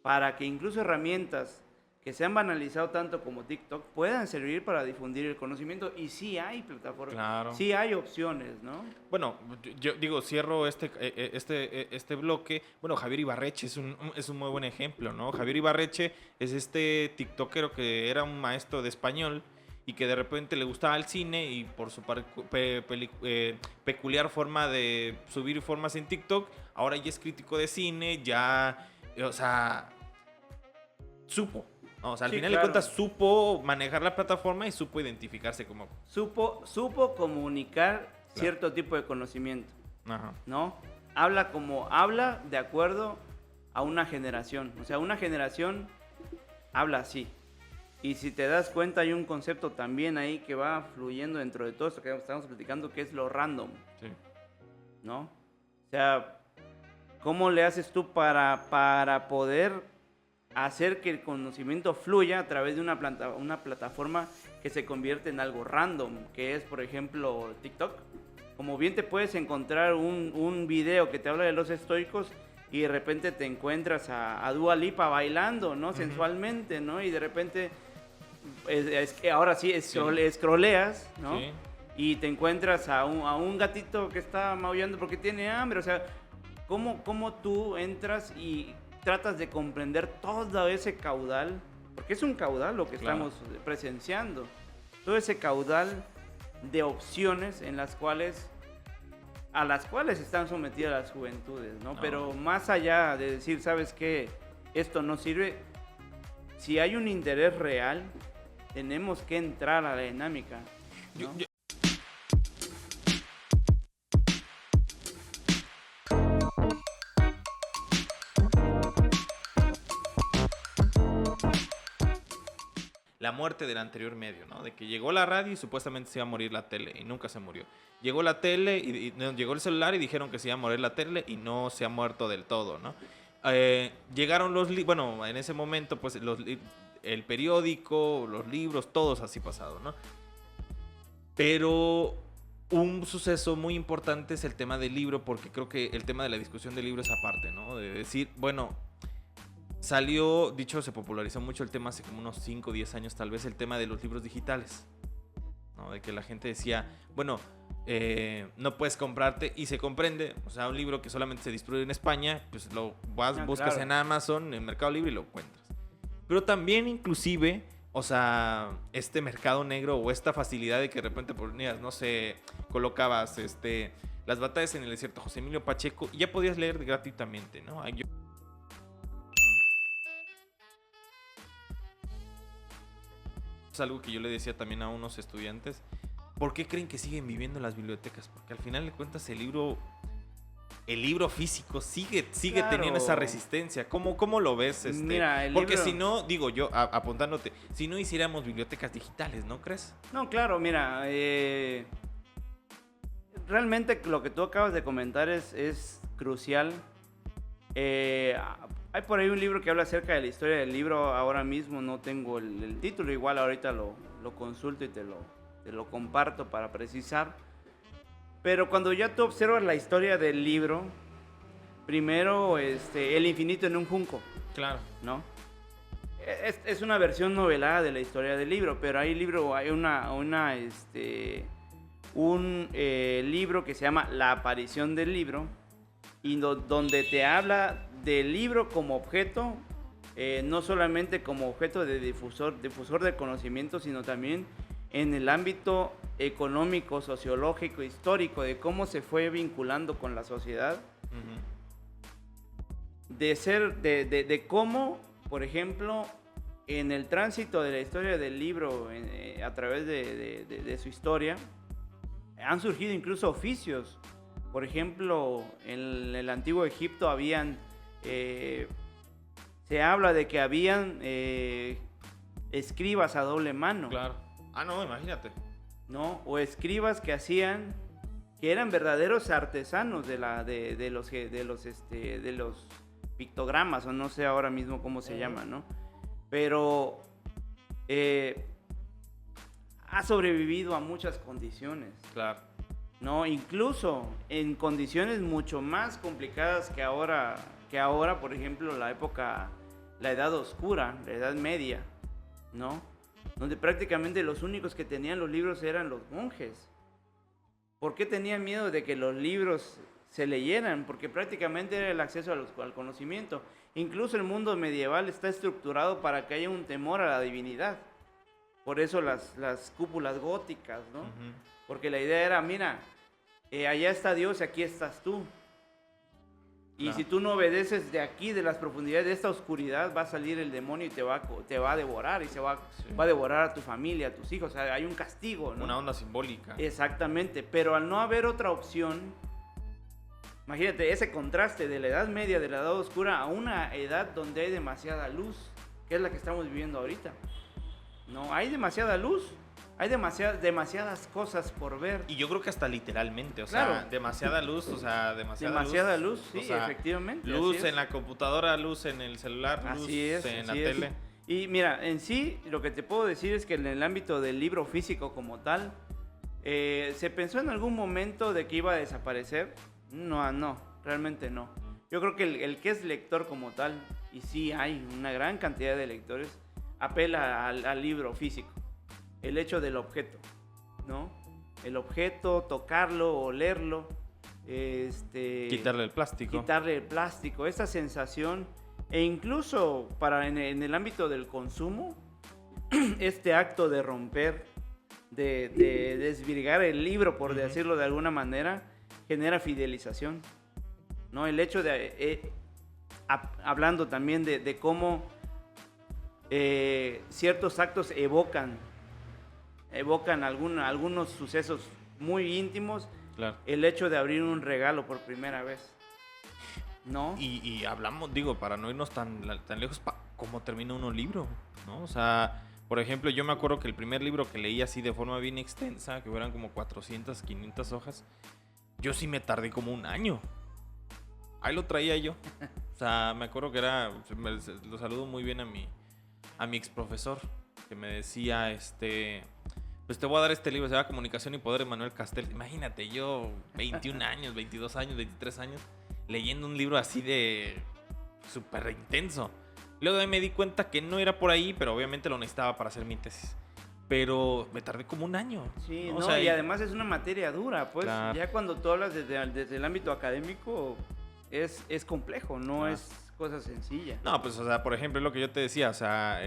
para que incluso herramientas que se han banalizado tanto como TikTok puedan servir para difundir el conocimiento. Y sí hay plataformas, Claro. sí hay opciones, ¿no? Bueno, yo digo, cierro este bloque. Bueno, Javier Ibarreche es un muy buen ejemplo, ¿no? Javier Ibarreche es este tiktokero que era un maestro de español y que de repente le gustaba el cine, y por su peculiar forma de subir formas en TikTok, ahora ya es crítico de cine, ya, o sea, supo. No, o sea, al Sí, final claro. de cuentas supo manejar la plataforma y supo identificarse como... Supo comunicar cierto tipo de conocimiento, Ajá. ¿no? Habla de acuerdo a una generación. O sea, una generación habla así. Y si te das cuenta, hay un concepto también ahí que va fluyendo dentro de todo esto que estamos platicando, que es lo random, Sí. ¿no? O sea, ¿cómo le haces tú para poder hacer que el conocimiento fluya a través de una plataforma que se convierte en algo random, que es, por ejemplo, TikTok? Como bien te puedes encontrar un video que te habla de los estoicos y de repente te encuentras a Dua Lipa bailando, ¿no? Sensualmente, ¿no? Y de repente, es que ahora sí, scrolleas, ¿no? Sí. Y te encuentras a un gatito que está maullando porque tiene hambre. O sea, ¿cómo tú entras y tratas de comprender todo ese caudal? Porque es un caudal lo que Claro. estamos presenciando. Todo ese caudal de opciones a las cuales están sometidas las juventudes, ¿no? No. Pero más allá de decir, ¿sabes qué? Esto no sirve. Si hay un interés real, tenemos que entrar a la dinámica, ¿no? La muerte del anterior medio, ¿no? De que llegó la radio y supuestamente se iba a morir la tele y nunca se murió. Llegó la tele y no, llegó el celular y dijeron que se iba a morir la tele y no se ha muerto del todo, ¿no? Llegaron bueno, en ese momento pues el periódico, los libros, todos así pasado, ¿no? Pero un suceso muy importante es el tema del libro, porque creo que el tema de la discusión del libro es aparte, ¿no? De decir, bueno, se popularizó mucho el tema hace como unos 5 o 10 años tal vez, el tema de los libros digitales, ¿no? De que la gente decía, bueno, no puedes comprarte, y se comprende, o sea, un libro que solamente se distribuye en España, pues lo buscas claro. en Amazon, en Mercado Libre, y lo encuentras. Pero también inclusive, o sea, este mercado negro o esta facilidad de que de repente ponías, no sé, colocabas las batallas en el desierto, José Emilio Pacheco, y ya podías leer gratuitamente, ¿no? Es algo que yo le decía también a unos estudiantes. ¿Por qué creen que siguen viviendo en las bibliotecas? Porque al final de cuentas el libro físico sigue Claro. teniendo esa resistencia. ¿Cómo lo ves? Mira, el porque libro- si no, digo yo, apuntándote, si no hiciéramos bibliotecas digitales, ¿no crees? No, claro, mira, realmente lo que tú acabas de comentar es crucial. Hay por ahí un libro que habla acerca de la historia del libro. Ahora mismo no tengo el título, igual ahorita lo consulto y te lo comparto para precisar. Pero cuando ya tú observas la historia del libro, primero, el infinito en un junco, Claro. ¿no? Es una versión novelada de la historia del libro, pero hay un libro que se llama La aparición del libro, y donde te habla del libro como objeto, no solamente como objeto de difusor del conocimiento, sino también en el ámbito económico, sociológico, histórico, de cómo se fue vinculando con la sociedad, de cómo, por ejemplo, en el tránsito de la historia del libro, a través de su historia, han surgido incluso oficios. Por ejemplo, en el antiguo Egipto se habla de que habían escribas a doble mano. Claro. Ah, no, imagínate. ¿No? O escribas que eran verdaderos artesanos de los pictogramas, o no sé ahora mismo cómo se llama, ¿no? Pero ha sobrevivido a muchas condiciones. Claro. ¿No? Incluso en condiciones mucho más complicadas que ahora, por ejemplo, la Edad Oscura, la Edad Media, ¿no? Donde prácticamente los únicos que tenían los libros eran los monjes. ¿Por qué tenían miedo de que los libros se leyeran? Porque prácticamente era el acceso al conocimiento. Incluso el mundo medieval está estructurado para que haya un temor a la divinidad. Por eso las cúpulas góticas, ¿no? Uh-huh. Porque la idea era, mira, allá está Dios y aquí estás tú. Y Claro. si tú no obedeces de aquí, de las profundidades de esta oscuridad, va a salir el demonio y te va a devorar, y va a devorar a tu familia, a tus hijos. O sea, hay un castigo, ¿no? Una onda simbólica. Exactamente, pero al no haber otra opción, imagínate ese contraste de la Edad Media, de la Edad Oscura, a una edad donde hay demasiada luz, que es la que estamos viviendo ahorita. No, hay demasiada luz. Hay demasiadas cosas por ver. Y yo creo que hasta literalmente, o Claro. sea, demasiada luz, o sea, Demasiada luz, sí, o sea, efectivamente. luz así es. en la computadora, luz en el celular, luz Así es, en la así es. tele. Y mira, en sí, lo que te puedo decir es que en el ámbito del libro físico como tal, ¿se pensó en algún momento de que iba a desaparecer? No, realmente no. Yo creo que el que es lector como tal, y sí hay una gran cantidad de lectores, apela al libro físico. El hecho del objeto, ¿no? El objeto, tocarlo, olerlo, Quitarle el plástico. esta sensación, e incluso en el ámbito del consumo, este acto de romper, de desvirgar el libro, por decirlo de alguna manera, genera fidelización, ¿no? El hecho de, hablando también de cómo ciertos actos evocan algunos sucesos muy íntimos. Claro. El hecho de abrir un regalo por primera vez, ¿no? Y hablamos, digo, para no irnos tan lejos, ¿cómo termina uno libro? ¿No? O sea, por ejemplo, yo me acuerdo que el primer libro que leí así de forma bien extensa, que eran como 400, 500 hojas, yo sí me tardé como un año. Ahí lo traía yo. O sea, me acuerdo que lo saludo muy bien a mi ex profesor, que me decía, pues te voy a dar este libro, se llama Comunicación y Poder de Manuel Castells. Imagínate, yo 21 años, 22 años, 23 años, leyendo un libro así de súper intenso. Luego de ahí me di cuenta que no era por ahí, pero obviamente lo necesitaba para hacer mi tesis. Pero me tardé como un año. Sí, ¿no? no, O sea, y además es una materia dura, pues. Claro. Ya cuando tú hablas desde el ámbito académico, es complejo, no Claro. es cosa sencilla. No, pues, o sea, por ejemplo, es lo que yo te decía, o sea,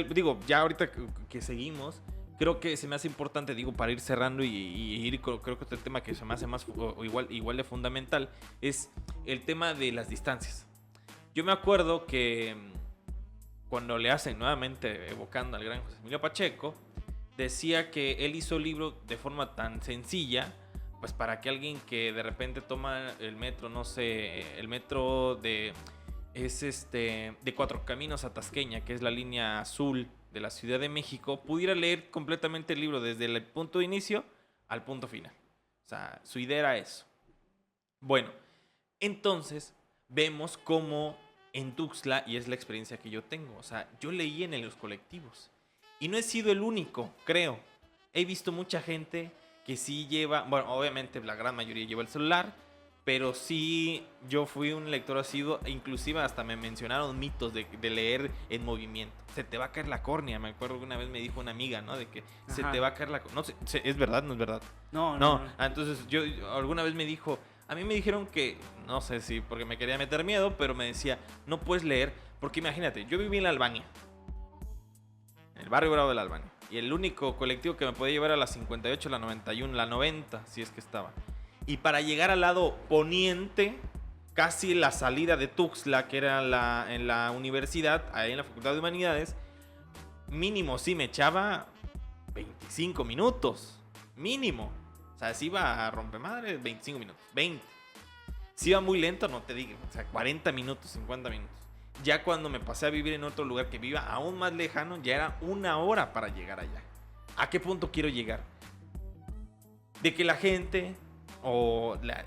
digo, ya ahorita que seguimos, creo que se me hace importante, digo, para ir cerrando y ir, creo que otro tema que se me hace más o igual de fundamental es el tema de las distancias. Yo me acuerdo que cuando le hacen nuevamente, evocando al gran José Emilio Pacheco, decía que él hizo el libro de forma tan sencilla, pues para que alguien que de repente toma el metro, no sé, el metro de Cuatro Caminos a Tasqueña, que es la línea azul de la Ciudad de México, pudiera leer completamente el libro desde el punto de inicio al punto final. O sea, su idea era eso. Bueno, entonces vemos cómo en Tuxtla, y es la experiencia que yo tengo, o sea, yo leí en los colectivos y no he sido el único, creo. He visto mucha gente que sí lleva, bueno, obviamente la gran mayoría lleva el celular, pero sí yo fui un lector asiduo, e inclusive hasta me mencionaron mitos de leer en movimiento. Se te va a caer la córnea, me acuerdo que una vez me dijo una amiga, ¿no? De que se Ajá. te va a caer la córnea. No sé, ¿es verdad? ¿No es verdad? No, No, no, no. entonces yo alguna vez me dijo, a mí me dijeron que, no sé si porque me quería meter miedo, pero me decía, no puedes leer, porque imagínate, yo viví en la Albania, en el barrio Bravo de la Albania, y el único colectivo que me podía llevar a la 58, la 91, la 90, si es que estaba. Y para llegar al lado poniente, casi la salida de Tuxtla, que era en la universidad, ahí en la Facultad de Humanidades, mínimo sí me echaba 25 minutos, mínimo. O sea, si iba a rompemadre, 25 minutos, 20. Si iba muy lento, no te digo, o sea, 40 minutos, 50 minutos. Ya cuando me pasé a vivir en otro lugar que viva aún más lejano, ya era 1 hora para llegar allá. ¿A qué punto quiero llegar? De que la gente,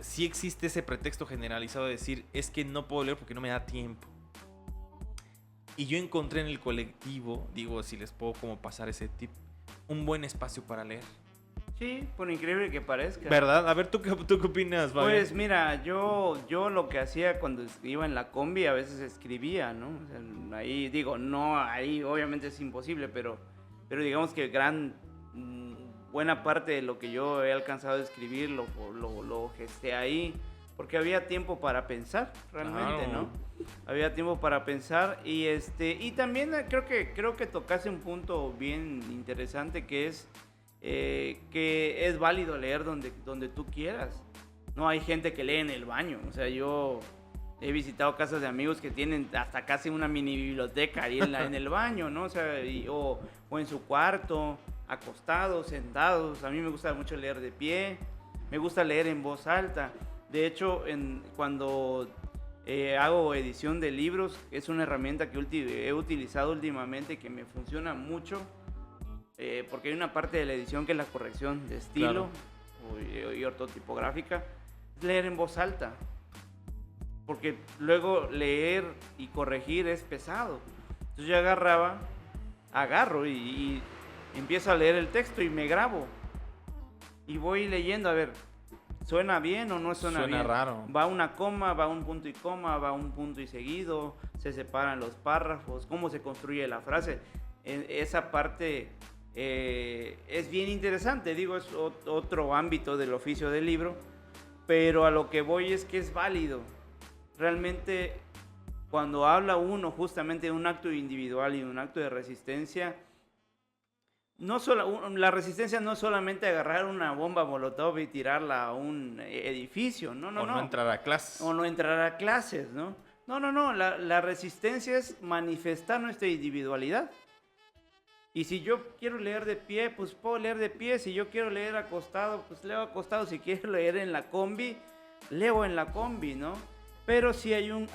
sí existe ese pretexto generalizado de decir, es que no puedo leer porque no me da tiempo. Y yo encontré en el colectivo, digo, si les puedo como pasar ese tip, un buen espacio para leer. Sí, por increíble que parezca. ¿Verdad? A ver, ¿tú qué opinas, Fabián? Pues mira, yo lo que hacía cuando iba en la combi a veces escribía, ¿no? O sea, ahí digo, no, ahí obviamente es imposible, pero digamos que buena parte de lo que yo he alcanzado a escribir lo gesté ahí, porque había tiempo para pensar, realmente, Claro. ¿no? Había tiempo para pensar y también creo que tocaste un punto bien interesante que es válido leer donde tú quieras. No hay gente que lee en el baño. O sea, yo he visitado casas de amigos que tienen hasta casi una mini biblioteca ahí en el baño, ¿no? O sea, o en su cuarto, acostados, sentados. A mí me gusta mucho leer de pie, me gusta leer en voz alta. De hecho, cuando hago edición de libros, es una herramienta que he utilizado últimamente que me funciona mucho. Porque hay una parte de la edición que es la corrección de estilo y ortotipográfica, es leer en voz alta, porque luego leer y corregir es pesado. Entonces yo agarro y empiezo a leer el texto y me grabo y voy leyendo, a ver, ¿suena bien o no suena bien? Suena raro. Va una coma, va un punto y coma, va un punto y seguido, se separan los párrafos, cómo se construye la frase. Esa parte es bien interesante, digo, es otro ámbito del oficio del libro, pero a lo que voy es que es válido. Realmente, cuando habla uno justamente de un acto individual y de un acto de resistencia, la resistencia no es solamente agarrar una bomba molotov y tirarla a un edificio, no. No entrar a clases. O no entrar a clases, ¿no? No, la resistencia es manifestar nuestra individualidad. Y si yo quiero leer de pie, pues puedo leer de pie. Si yo quiero leer acostado, pues leo acostado. Si quiero leer en la combi, leo en la combi, ¿no? Pero sí hay un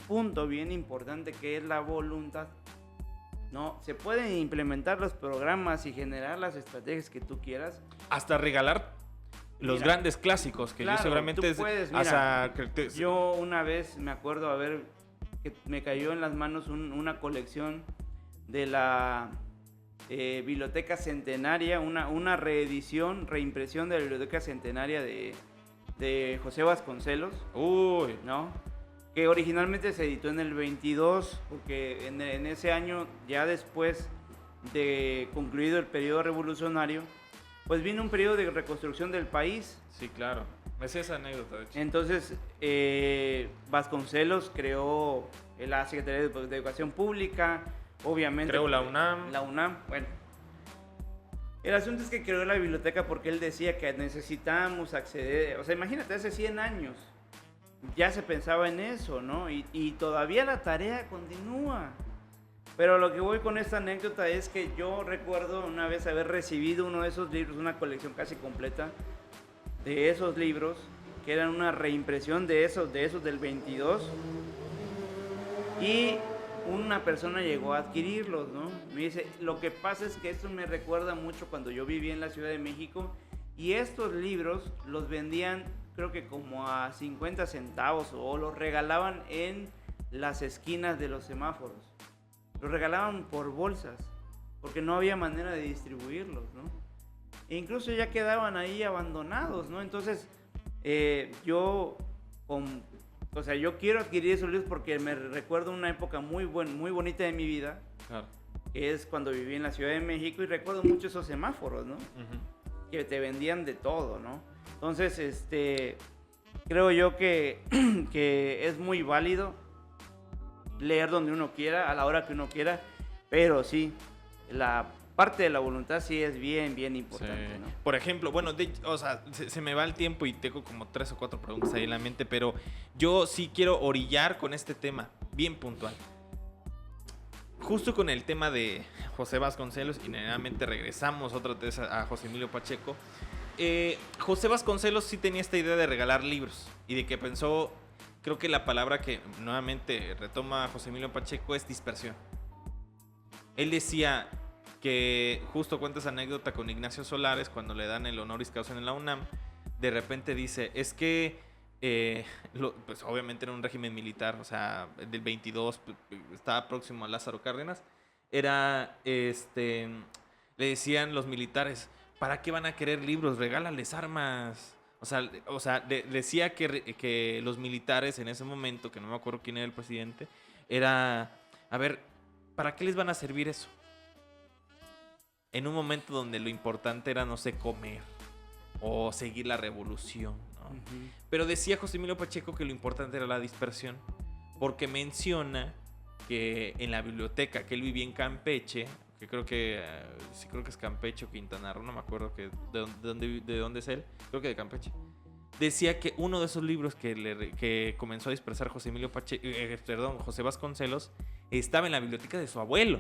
punto bien importante que es la voluntad. No, se pueden implementar los programas y generar las estrategias que tú quieras. Hasta regalar los grandes clásicos que claro, yo seguramente tú puedes, yo una vez me acuerdo que me cayó en las manos una colección de la Biblioteca Centenaria, una reimpresión de la Biblioteca Centenaria de José Vasconcelos. Uy, ¿no? Que originalmente se editó en el 22, porque en ese año, ya después de concluido el periodo revolucionario, pues vino un periodo de reconstrucción del país. sí, claro. Me sé esa anécdota, de hecho. Entonces, Vasconcelos creó la Secretaría de Educación Pública, obviamente. Creó la UNAM. La UNAM, bueno. El asunto es que creó la biblioteca porque él decía que necesitábamos acceder, o sea, imagínate, hace 100 años ya se pensaba en eso, ¿no? Y todavía la tarea continúa. Pero lo que voy con esta anécdota es que yo recuerdo una vez haber recibido uno de esos libros, una colección casi completa de esos libros, que eran una reimpresión de esos del 22, y una persona llegó a adquirirlos, ¿no? Me dice, lo que pasa es que esto me recuerda mucho cuando yo viví en la Ciudad de México, y estos libros los vendían creo que como a 50 centavos o los regalaban en las esquinas de los semáforos. Los regalaban por bolsas. porque no había manera de distribuirlos, ¿no? E incluso ya quedaban ahí abandonados, ¿no? Entonces, yo quiero adquirir esos libros porque me recuerdo una época muy bonita de mi vida, Claro. que es cuando viví en la Ciudad de México, y recuerdo mucho esos semáforos, ¿no? Que te vendían de todo, ¿no? Entonces, creo yo que, que es muy válido leer donde uno quiera, a la hora que uno quiera, pero sí, la parte de la voluntad sí es bien importante, Sí. ¿no? Por ejemplo, bueno, o sea, se me va el tiempo y tengo como 3 o 4 preguntas ahí en la mente, pero yo sí quiero orillar con este tema, bien puntual. Justo con el tema de José Vasconcelos, y nuevamente regresamos otra vez a José Emilio Pacheco. José Vasconcelos sí tenía esta idea de regalar libros y de que pensó, creo que la palabra que nuevamente retoma José Emilio Pacheco es dispersión. Él decía que, justo cuenta esa anécdota con Ignacio Solares, cuando le dan el honoris causa en la UNAM, de repente dice, es que, pues obviamente era un régimen militar, o sea, del 22, estaba próximo a Lázaro Cárdenas, le decían los militares, ¿para qué van a querer libros? Regálales armas. O sea, decía que los militares en ese momento, que no me acuerdo quién era el presidente, era, a ver, ¿para qué les van a servir eso? En un momento donde lo importante era, no sé, comer o seguir la revolución, ¿no? Uh-huh. Pero decía José Emilio Pacheco que lo importante era la dispersión, porque menciona que en la biblioteca que él vivía en Campeche, que creo que sí, creo que es Campeche o Quintana Roo, no me acuerdo de dónde es él, creo que de Campeche. Decía que uno de esos libros que comenzó a dispersar José Emilio José Vasconcelos estaba en la biblioteca de su abuelo.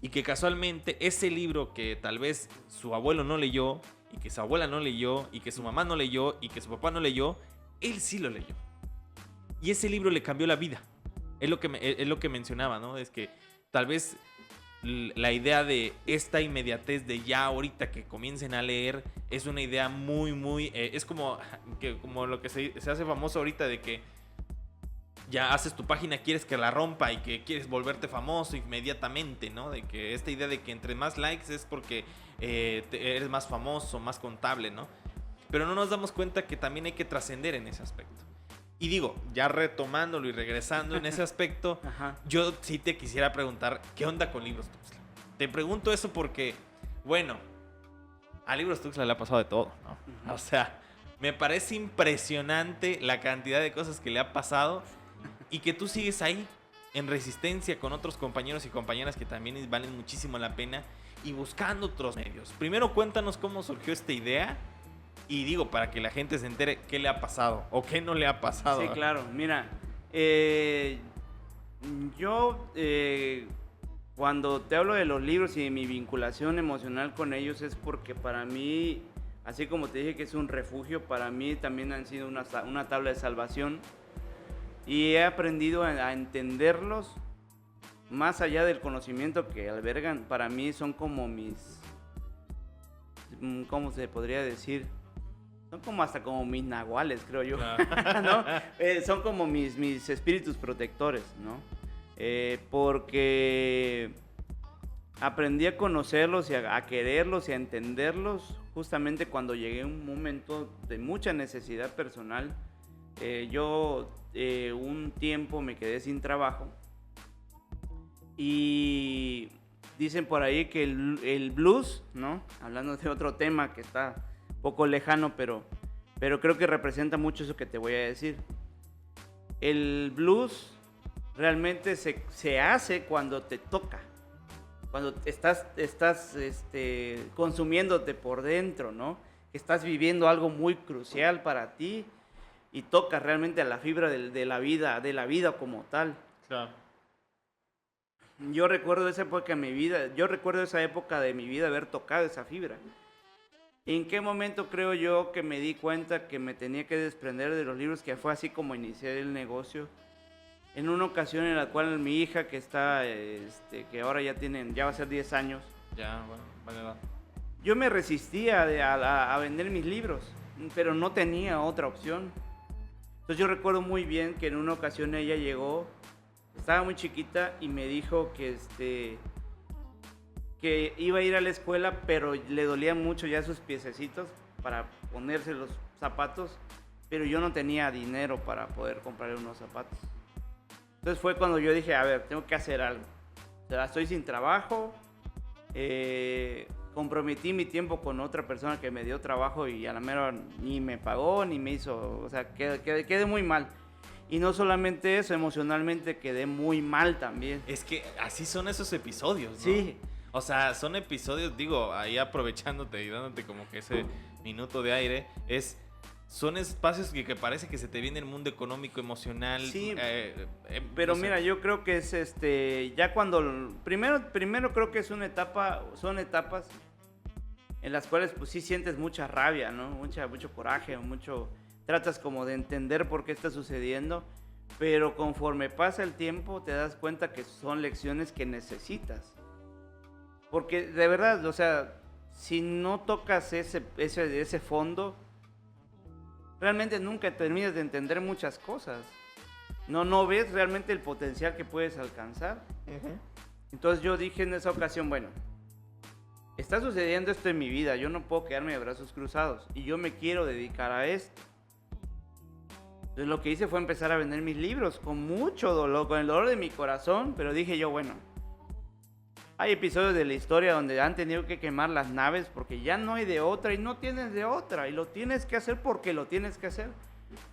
Y que casualmente ese libro que tal vez su abuelo no leyó, y que su abuela no leyó, y que su mamá no leyó, y que su papá no leyó, él sí lo leyó. Y ese libro le cambió la vida. Es lo que mencionaba, ¿no? Es que tal vez la idea de esta inmediatez de ya ahorita que comiencen a leer es una idea muy... es como lo que se hace famoso ahorita de que ya haces tu página, quieres que la rompa y que quieres volverte famoso inmediatamente, ¿no? De que esta idea de que entre más likes es porque eres más famoso, más contable, ¿no? Pero no nos damos cuenta que también hay que trascender en ese aspecto. Y digo, ya retomándolo y regresando en ese aspecto, Ajá. yo sí te quisiera preguntar, ¿qué onda con Libros Tuxtla? Te pregunto eso porque, bueno, a Libros Tuxtla le ha pasado de todo, ¿no? Uh-huh. O sea, me parece impresionante la cantidad de cosas que le ha pasado y que tú sigues ahí en resistencia con otros compañeros y compañeras que también valen muchísimo la pena y buscando otros medios. Primero cuéntanos cómo surgió esta idea y digo, para que la gente se entere qué le ha pasado o qué no le ha pasado. Sí, claro. Mira, yo cuando te hablo de los libros y de mi vinculación emocional con ellos es porque para mí, así como te dije que es un refugio, para mí también han sido una tabla de salvación. Y he aprendido a entenderlos más allá del conocimiento que albergan. Para mí son como mis, ¿cómo se podría decir? Son como hasta como mis nahuales, creo yo. ¿No? Son como mis espíritus protectores, ¿no? Porque aprendí a conocerlos y a quererlos y a entenderlos justamente cuando llegué a un momento de mucha necesidad personal. Yo un tiempo me quedé sin trabajo y dicen por ahí que el blues, ¿no? Hablando de otro tema que está un poco lejano, pero creo que representa mucho eso que te voy a decir. El blues realmente se hace cuando te toca, cuando estás consumiéndote por dentro, ¿no? Que estás viviendo algo muy crucial para ti y toca realmente a la fibra de la vida como tal. Claro. Yo recuerdo esa época de mi vida haber tocado esa fibra. ¿En qué momento creo yo que me di cuenta que me tenía que desprender de los libros? Que fue así como inicié el negocio. En una ocasión en la cual mi hija, que está, que ahora ya va a ser 10 años. Ya, bueno, vale. Yo me resistía a vender mis libros, pero no tenía otra opción. Entonces yo recuerdo muy bien que en una ocasión ella llegó, estaba muy chiquita y me dijo que que iba a ir a la escuela, pero le dolían mucho ya sus piececitos para ponerse los zapatos, pero yo no tenía dinero para poder comprarle unos zapatos. Entonces fue cuando yo dije, a ver, tengo que hacer algo. O sea, estoy sin trabajo, comprometí mi tiempo con otra persona que me dio trabajo y a la mera ni me pagó, ni me hizo, o sea, quedé muy mal. Y no solamente eso, emocionalmente quedé muy mal también. Es que así son esos episodios, ¿no? Sí. O sea, son episodios, digo, ahí aprovechándote y dándote como que ese minuto de aire, son espacios que parece que se te viene el mundo económico, emocional. Sí, pero no sé. Mira, yo creo que es ya cuando, primero creo que es una etapa, son etapas en las cuales pues sí sientes mucha rabia, ¿no? Mucho coraje, tratas como de entender por qué está sucediendo, pero conforme pasa el tiempo te das cuenta que son lecciones que necesitas. Porque de verdad, o sea, si no tocas ese fondo, realmente nunca terminas de entender muchas cosas. No ves realmente el potencial que puedes alcanzar. Uh-huh. Entonces yo dije en esa ocasión, bueno, está sucediendo esto en mi vida, yo no puedo quedarme de brazos cruzados y yo me quiero dedicar a esto. Entonces lo que hice fue empezar a vender mis libros con mucho dolor, con el dolor de mi corazón, pero dije yo, bueno, hay episodios de la historia donde han tenido que quemar las naves porque ya no hay de otra y no tienes de otra y lo tienes que hacer porque lo tienes que hacer.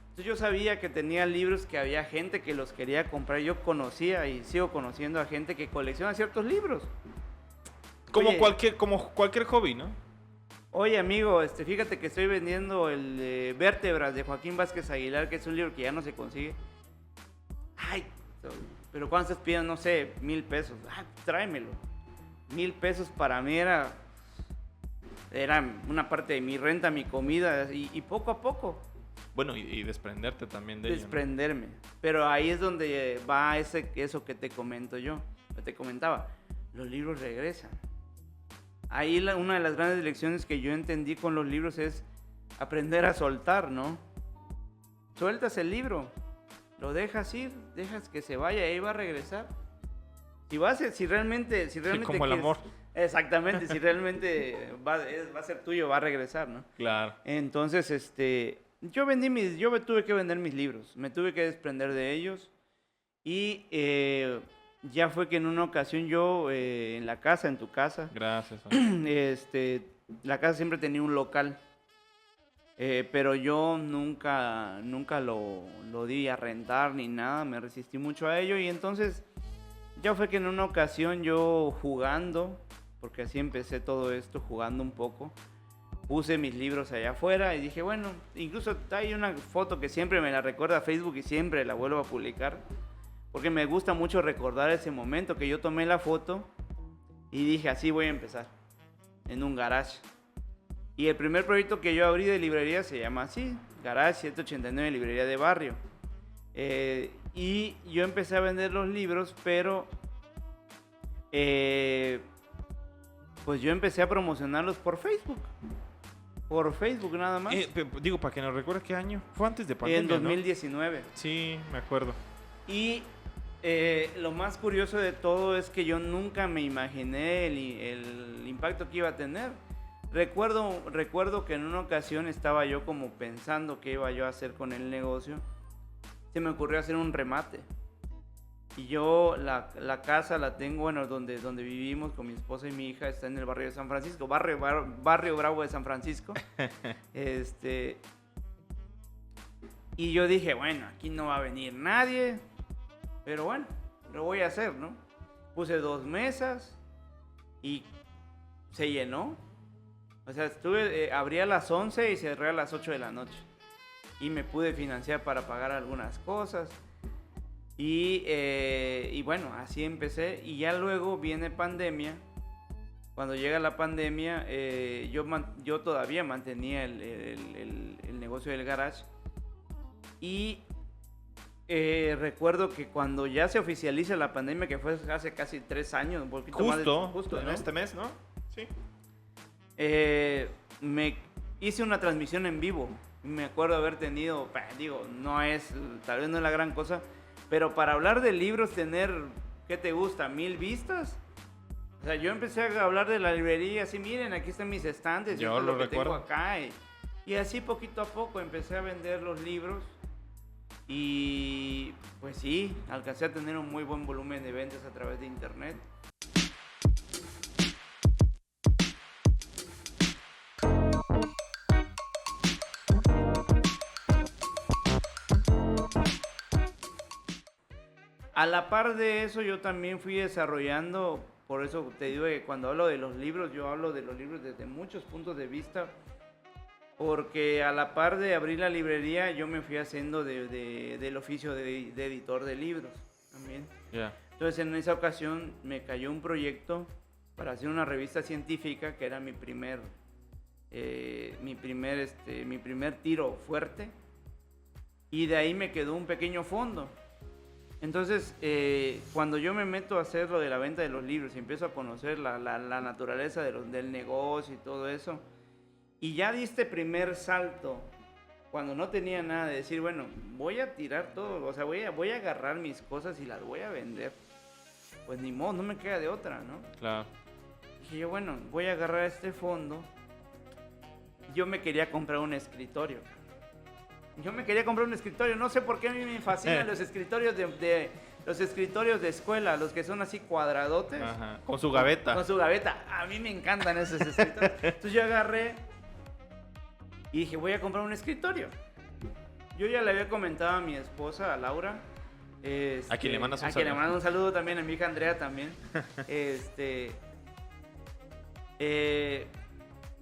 Entonces yo sabía que tenía libros, que había gente que los quería comprar. Yo conocía y sigo conociendo a gente que colecciona ciertos libros. Como cualquier hobby, ¿no? Oye, amigo, fíjate que estoy vendiendo el Vértebras de Joaquín Vázquez Aguilar, que es un libro que ya no se consigue. Ay, pero ¿cuánto estás pidiendo? No sé, 1,000 pesos. Ay, tráemelo. 1,000 pesos para mí era una parte de mi renta, mi comida, y poco a poco. Bueno, y desprenderte también de ello, ¿no? Desprenderme. Pero ahí es donde va eso que te comento yo, que te comentaba. Los libros regresan. Ahí una de las grandes lecciones que yo entendí con los libros es aprender a soltar, ¿no? Sueltas el libro, lo dejas ir, dejas que se vaya, ahí va a regresar. Si realmente sí, como el amor. Exactamente, si realmente va a ser tuyo, va a regresar, ¿no? Claro. Entonces, yo tuve que vender mis libros, me tuve que desprender de ellos y ya fue que en una ocasión yo en tu casa. Gracias. La casa siempre tenía un local, pero yo nunca lo di a rentar ni nada, me resistí mucho a ello y entonces ya fue que en una ocasión yo jugando, porque así empecé todo esto, jugando un poco, puse mis libros allá afuera y dije, bueno, incluso hay una foto que siempre me la recuerda a Facebook y siempre la vuelvo a publicar, porque me gusta mucho recordar ese momento que yo tomé la foto y dije, así voy a empezar, en un garage. Y el primer proyecto que yo abrí de librería se llama así, Garage 789, librería de barrio. Y yo empecé a vender los libros, pero pues yo empecé a promocionarlos por Facebook. Por Facebook nada más. Digo, para que nos recuerdes qué año. Fue antes de pandemia, en 2019. ¿no? Sí, me acuerdo. Y lo más curioso de todo es que yo nunca me imaginé el impacto que iba a tener. Recuerdo que en una ocasión estaba yo como pensando qué iba yo a hacer con el negocio. Se me ocurrió hacer un remate. Y yo la casa la tengo, bueno, donde vivimos con mi esposa y mi hija, está en el barrio de San Francisco, barrio Bravo de San Francisco. Y yo dije, bueno, aquí no va a venir nadie, pero bueno, lo voy a hacer, ¿no? Puse 2 mesas y se llenó. O sea, abrí a las 11 y cerré a las 8 de la noche. Y me pude financiar para pagar algunas cosas. Y bueno, así empecé. Y ya luego viene pandemia. Cuando llega la pandemia, yo todavía mantenía el negocio del garage. Y recuerdo que cuando ya se oficializa la pandemia, que fue hace casi 3 años, un poquito justo en este mes, ¿no? Sí. Me hice una transmisión en vivo. Me acuerdo haber tenido, tal vez no es la gran cosa, pero para hablar de libros, tener, ¿qué te gusta? 1,000 vistas. O sea, yo empecé a hablar de la librería, así, miren, aquí están mis estantes, Yo esto es lo lo que tengo recuerdo. acá. Y así poquito a poco empecé a vender los libros y pues sí, alcancé a tener un muy buen volumen de ventas a través de internet. A la par de eso, yo también fui desarrollando, por eso te digo que cuando hablo de los libros, yo hablo de los libros desde muchos puntos de vista, porque a la par de abrir la librería, yo me fui haciendo del oficio de editor de libros también. Ya. Entonces, en esa ocasión me cayó un proyecto para hacer una revista científica, que era mi primer tiro fuerte, y de ahí me quedó un pequeño fondo. Entonces, cuando yo me meto a hacer lo de la venta de los libros y empiezo a conocer la naturaleza del negocio y todo eso, y ya diste primer salto, cuando no tenía nada de decir, bueno, voy a tirar todo, o sea, voy a agarrar mis cosas y las voy a vender. Pues ni modo, no me queda de otra, ¿no? Claro. Dije yo, bueno, voy a agarrar este fondo. Yo me quería comprar un escritorio. No sé por qué a mí me fascinan los escritorios los escritorios de escuela, los que son así cuadradotes. Ajá. Con su gaveta. Con su gaveta. A mí me encantan esos escritorios. Entonces yo agarré y dije, voy a comprar un escritorio. Yo ya le había comentado a mi esposa, a Laura. A quien le mandas un a quien le saludo. mando un saludo también, a mi hija Andrea también.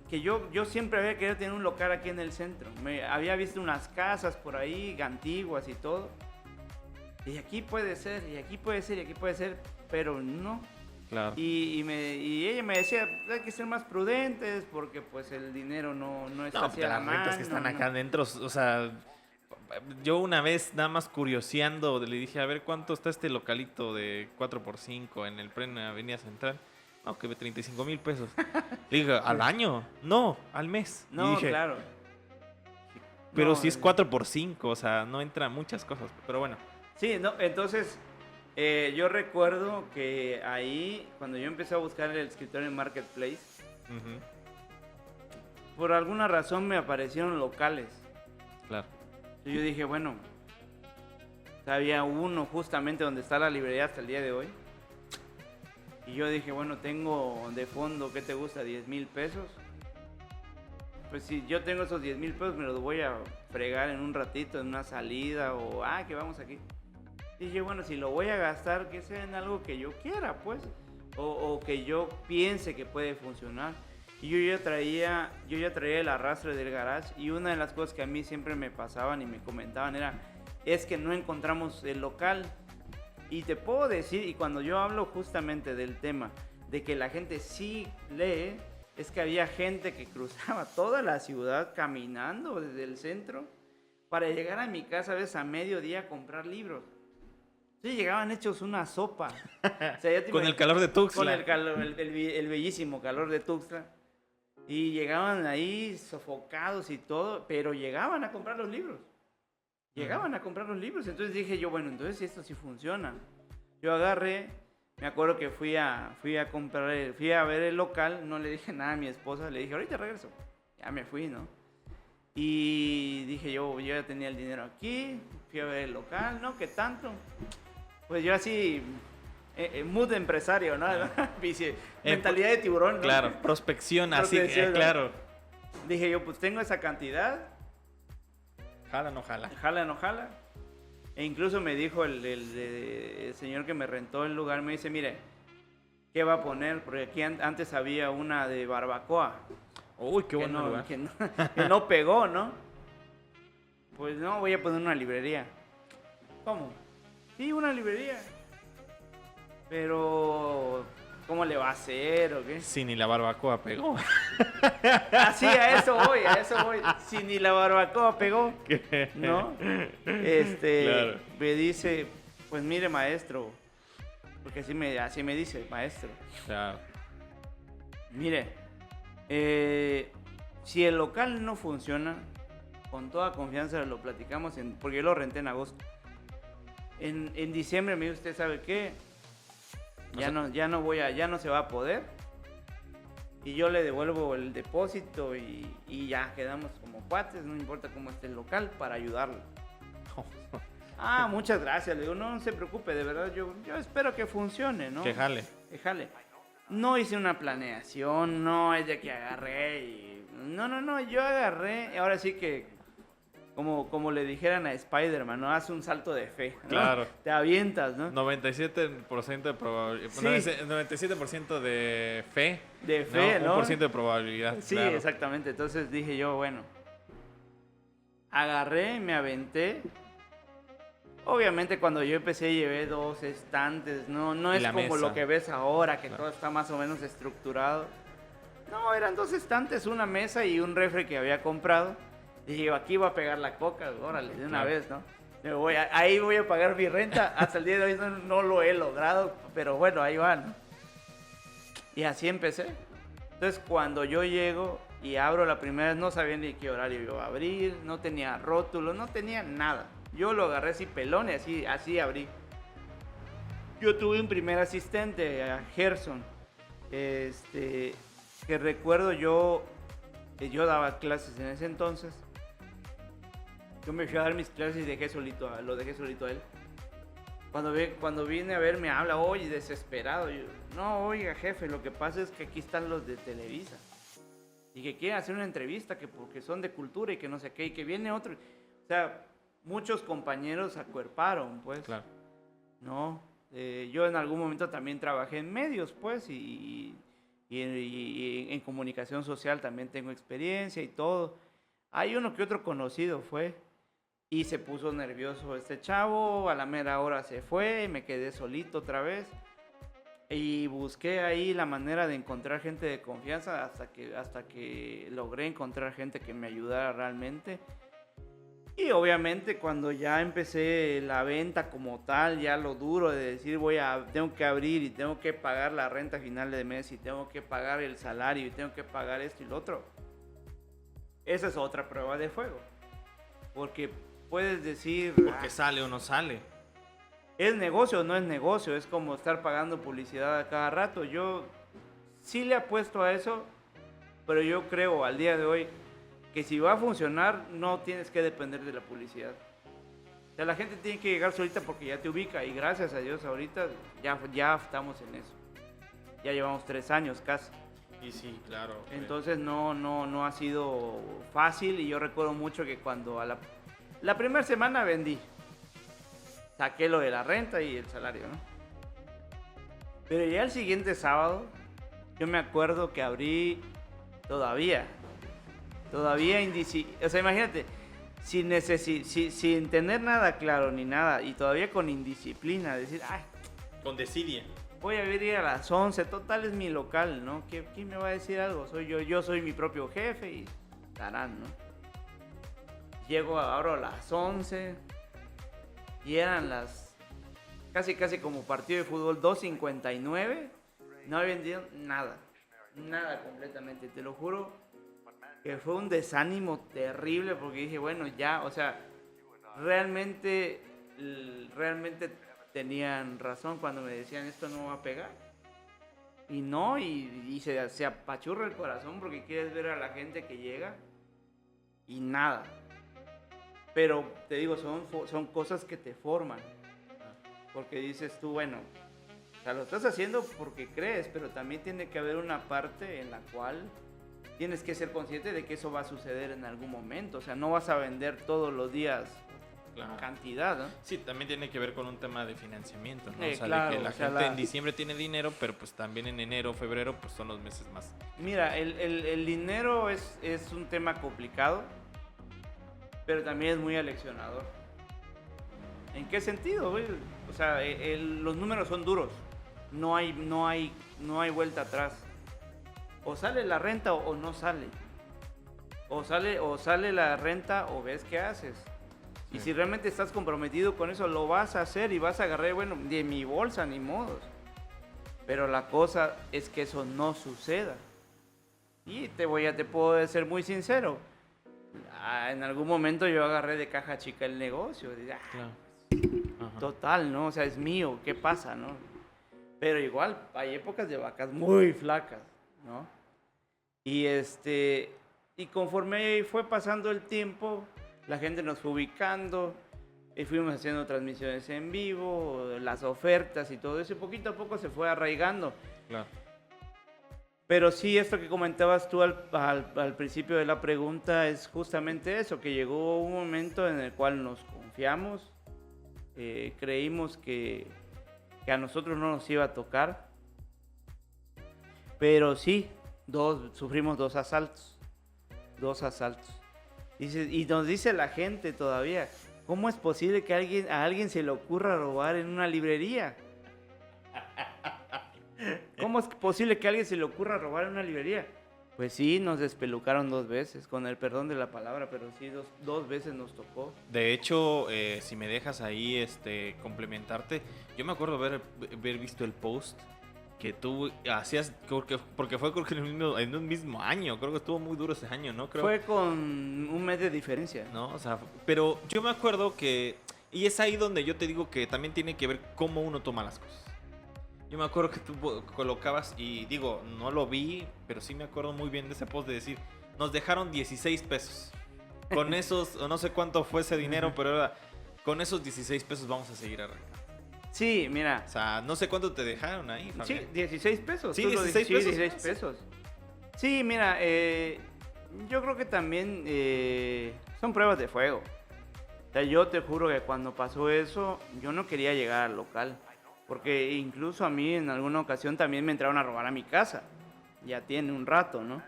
Que yo siempre había querido tener un local aquí en el centro. Había visto unas casas por ahí, antiguas y todo. Y aquí puede ser, y aquí puede ser, y aquí puede ser, pero no. Claro. Y ella me decía, hay que ser más prudentes porque pues el dinero no está No, hacia la las rentas mano. que están ¿no? acá adentro, o sea, yo una vez nada más curioseando, le dije, a ver, ¿cuánto está este localito de 4x5 en el pleno Avenida Central? No, que 35,000 pesos. Le dije, ¿al año? No, al mes. Y No, dije, claro. pero No, si es 4x5, o sea, no entran muchas cosas. Pero bueno, Sí, no, entonces yo recuerdo que ahí, cuando yo empecé a buscar el escritorio en Marketplace, ujú, por alguna razón me aparecieron locales. claro. Y yo dije, bueno, había uno justamente donde está la librería hasta el día de hoy. Y yo dije, bueno, tengo de fondo, ¿qué te gusta? 10,000 pesos. Pues si yo tengo esos 10,000 pesos, me los voy a fregar en un ratito, en una salida, o que vamos aquí. Y dije, bueno, si lo voy a gastar, que sea en algo que yo quiera, pues. O que yo piense que puede funcionar. Y yo ya traía el arrastre del garage. Y una de las cosas que a mí siempre me pasaban y me comentaban es que no encontramos el local. Y te puedo decir, y cuando yo hablo justamente del tema de que la gente sí lee, es que había gente que cruzaba toda la ciudad caminando desde el centro para llegar a mi casa a veces a mediodía a comprar libros. Sí, llegaban hechos una sopa. O sea, Con el calor de Tuxtla. Con el calor, el bellísimo calor de Tuxtla. Y llegaban ahí sofocados y todo, pero llegaban a comprar los libros. Llegaban a comprar los libros. Entonces dije yo, bueno, entonces esto sí funciona. Yo agarré, me acuerdo que fui a ver el local, no le dije nada a mi esposa, le dije, ahorita regreso. Ya me fui, ¿no? Y dije yo ya tenía el dinero aquí, fui a ver el local, ¿no? ¿Qué tanto? Pues yo así, mood de empresario, ¿no? Mentalidad de tiburón, ¿no? Claro, prospección, así, Prospección, ¿no? claro. Dije yo, pues tengo esa cantidad, Jala, no jala. jala, no jala. E incluso me dijo el señor que me rentó el lugar, me dice, mire, ¿qué va a poner? Porque aquí antes había una de barbacoa. Uy, qué bueno no, lugar. que no pegó, ¿no? Pues no, voy a poner una librería. ¿Cómo? Sí, una librería. Pero, ¿cómo le va a hacer o qué? Sí, ni la barbacoa pegó. Así, a eso voy. Si ni la barbacoa pegó, ¿no? Claro. Me dice, pues mire, maestro, porque así me dice, maestro. Claro. Mire, si el local no funciona, con toda confianza lo platicamos, porque yo lo renté en agosto. En diciembre me dijo, ¿usted sabe qué? Ya no se va a poder. Y yo le devuelvo el depósito y ya quedamos como cuates, no importa cómo esté el local, para ayudarlo. Muchas gracias. Le digo, no se preocupe, de verdad, yo espero que funcione, ¿no? Que jale. Que jale. No hice una planeación, no es de que agarré y... No, yo agarré, ahora sí que, como le dijeran a Spider-Man, ¿no? Haz un salto de fe, ¿no? Claro. Te avientas, ¿no? 97% de probabilidad. Sí. 97% de fe. De fe, ¿no? 1% de probabilidad. Sí, claro. exactamente. Entonces dije yo, bueno, agarré, me aventé. Obviamente cuando yo empecé llevé 2 estantes, no Y es la como mesa. lo que ves ahora, que Claro. todo está más o menos estructurado. No, eran 2 estantes, una mesa y un refri que había comprado. Dije yo, aquí voy a pegar la coca, órale, de una Claro. vez, ¿no? Ahí voy a pagar mi renta. Hasta el día de hoy no lo he logrado, pero bueno, ahí va, ¿no? Y así empecé. Entonces cuando yo llego y abro la primera vez, no sabía ni qué horario iba a abrir, no tenía rótulo, no tenía nada. Yo lo agarré así pelón y así abrí. Yo tuve un primer asistente, a Gerson, que recuerdo yo daba clases en ese entonces. Yo me fui a dar mis clases y lo dejé solito a él. Cuando viene a ver me habla, oye, desesperado. Yo, no, oiga, jefe, lo que pasa es que aquí están los de Televisa. Y que quieren hacer una entrevista, que porque son de cultura y que no sé qué, y que viene otro. O sea, muchos compañeros acuerparon, pues. Claro. ¿No? Yo en algún momento también trabajé en medios, pues, y en comunicación social también tengo experiencia y todo. Hay uno que otro conocido fue, y se puso nervioso este chavo, a la mera hora se fue, me quedé solito otra vez. Y busqué ahí la manera de encontrar gente de confianza hasta que logré encontrar gente que me ayudara realmente. Y obviamente cuando ya empecé la venta como tal, ya lo duro de decir tengo que abrir y tengo que pagar la renta final de mes y tengo que pagar el salario y tengo que pagar esto y lo otro. Esa es otra prueba de fuego. Porque puedes decir... Porque sale o no sale. ¿Es negocio o no es negocio? Es como estar pagando publicidad a cada rato. Yo sí le apuesto a eso, pero yo creo al día de hoy que si va a funcionar, no tienes que depender de la publicidad. O sea, la gente tiene que llegar solita porque ya te ubica y gracias a Dios ahorita ya estamos en eso. Ya llevamos 3 años casi. Y sí, claro. Entonces no ha sido fácil y yo recuerdo mucho que cuando la primera semana vendí. Saqué lo de la renta y el salario, ¿no? Pero ya el siguiente sábado, yo me acuerdo que abrí todavía o sea, imagínate, sin tener nada claro ni nada y todavía con indisciplina, decir, ay, Con desidia. voy a abrir a las 11, total es mi local, ¿no? ¿Quién me va a decir algo? Soy yo soy mi propio jefe y tarán, ¿no? Llego ahora a las 11 y eran las casi como partido de fútbol 2:59, no había vendido nada completamente, te lo juro que fue un desánimo terrible porque dije, bueno, ya, o sea, realmente tenían razón cuando me decían esto no va a pegar. Y no, y se apachurra el corazón porque quieres ver a la gente que llega y nada. Pero te digo, son cosas que te forman. Porque dices tú, bueno, o sea, lo estás haciendo porque crees, pero también tiene que haber una parte en la cual tienes que ser consciente de que eso va a suceder en algún momento. O sea, no vas a vender todos los días Claro. cantidad, ¿no? Sí, también tiene que ver con un tema de financiamiento, ¿no? O sea, Claro, de que la o sea, gente en diciembre tiene dinero, pero pues también en enero, febrero, pues son los meses más. Mira, el dinero es un tema complicado, pero también es muy aleccionador. ¿En qué sentido, güey? O sea, los números son duros. No hay vuelta atrás. O sale la renta o no sale. O sale la renta o ves qué haces. Y Sí. si realmente estás comprometido con eso, lo vas a hacer y vas a agarrar, bueno, de mi bolsa, ni modos. Pero la cosa es que eso no suceda. Y te puedo ser muy sincero. En algún momento yo agarré de caja chica el negocio. Dije, Claro. Ajá. total, ¿no? O sea, es mío, ¿qué pasa, no? Pero igual, hay épocas de vacas muy flacas, ¿no? Y y conforme fue pasando el tiempo, la gente nos fue ubicando, y fuimos haciendo transmisiones en vivo, las ofertas y todo eso, y poquito a poco se fue arraigando. Claro. Pero sí, esto que comentabas tú al principio de la pregunta es justamente eso, que llegó un momento en el cual nos confiamos, creímos que a nosotros no nos iba a tocar, pero sí, sufrimos dos asaltos. Y nos dice la gente todavía, ¿cómo es posible que a alguien se le ocurra robar en una librería? ¿Cómo es posible que a alguien se le ocurra robar en una librería? Pues sí, nos despelucaron 2 veces, con el perdón de la palabra, pero sí, dos veces nos tocó. De hecho, si me dejas ahí complementarte, yo me acuerdo haber visto el post que tú hacías, porque fue creo que en un mismo año, creo que estuvo muy duro ese año, ¿no? Fue con un mes de diferencia. No, o sea, pero yo me acuerdo que, y es ahí donde yo te digo que también tiene que ver cómo uno toma las cosas. Yo me acuerdo que tú colocabas, y digo, no lo vi, pero sí me acuerdo muy bien de ese post de decir, nos dejaron 16 pesos. Con esos, no sé cuánto fue ese dinero, pero era, con esos 16 pesos vamos a seguir arrancando. Sí, mira. O sea, no sé cuánto te dejaron ahí, Fabián. Sí, 16 pesos. Sí, 16 pesos. 16 pesos. Sí, mira, yo creo que también son pruebas de fuego. O sea, yo te juro que cuando pasó eso, yo no quería llegar al local. Porque incluso a mí en alguna ocasión también me entraron a robar a mi casa. Ya tiene un rato, ¿no?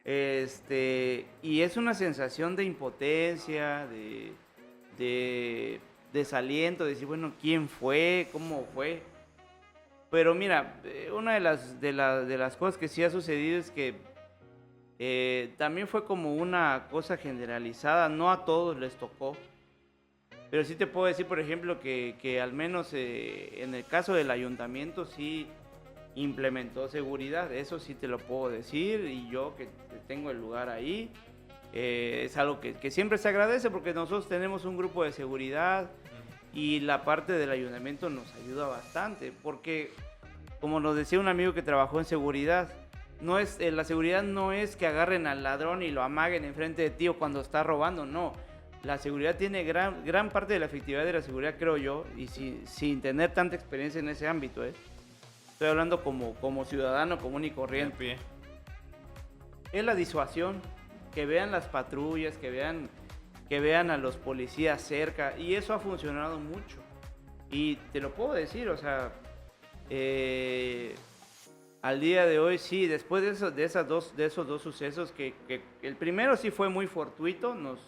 Y es una sensación de impotencia, de desaliento, de decir, bueno, ¿quién fue? ¿Cómo fue? Pero mira, una de las cosas que sí ha sucedido es que también fue como una cosa generalizada, no a todos les tocó, pero sí te puedo decir, por ejemplo, que al menos en el caso del ayuntamiento sí implementó seguridad, eso sí te lo puedo decir, y yo que tengo el lugar ahí, es algo que siempre se agradece porque nosotros tenemos un grupo de seguridad y la parte del ayuntamiento nos ayuda bastante porque, como nos decía un amigo que trabajó en seguridad, la seguridad no es que agarren al ladrón y lo amaguen enfrente de ti o cuando está robando, no. La seguridad tiene gran parte de la efectividad de la seguridad, creo yo, y sin tener tanta experiencia en ese ámbito, estoy hablando como ciudadano común y corriente. Es la disuasión, que vean las patrullas, que vean a los policías cerca, y eso ha funcionado mucho. Y te lo puedo decir, o sea, al día de hoy sí, después de esos dos sucesos, que el primero sí fue muy fortuito, nos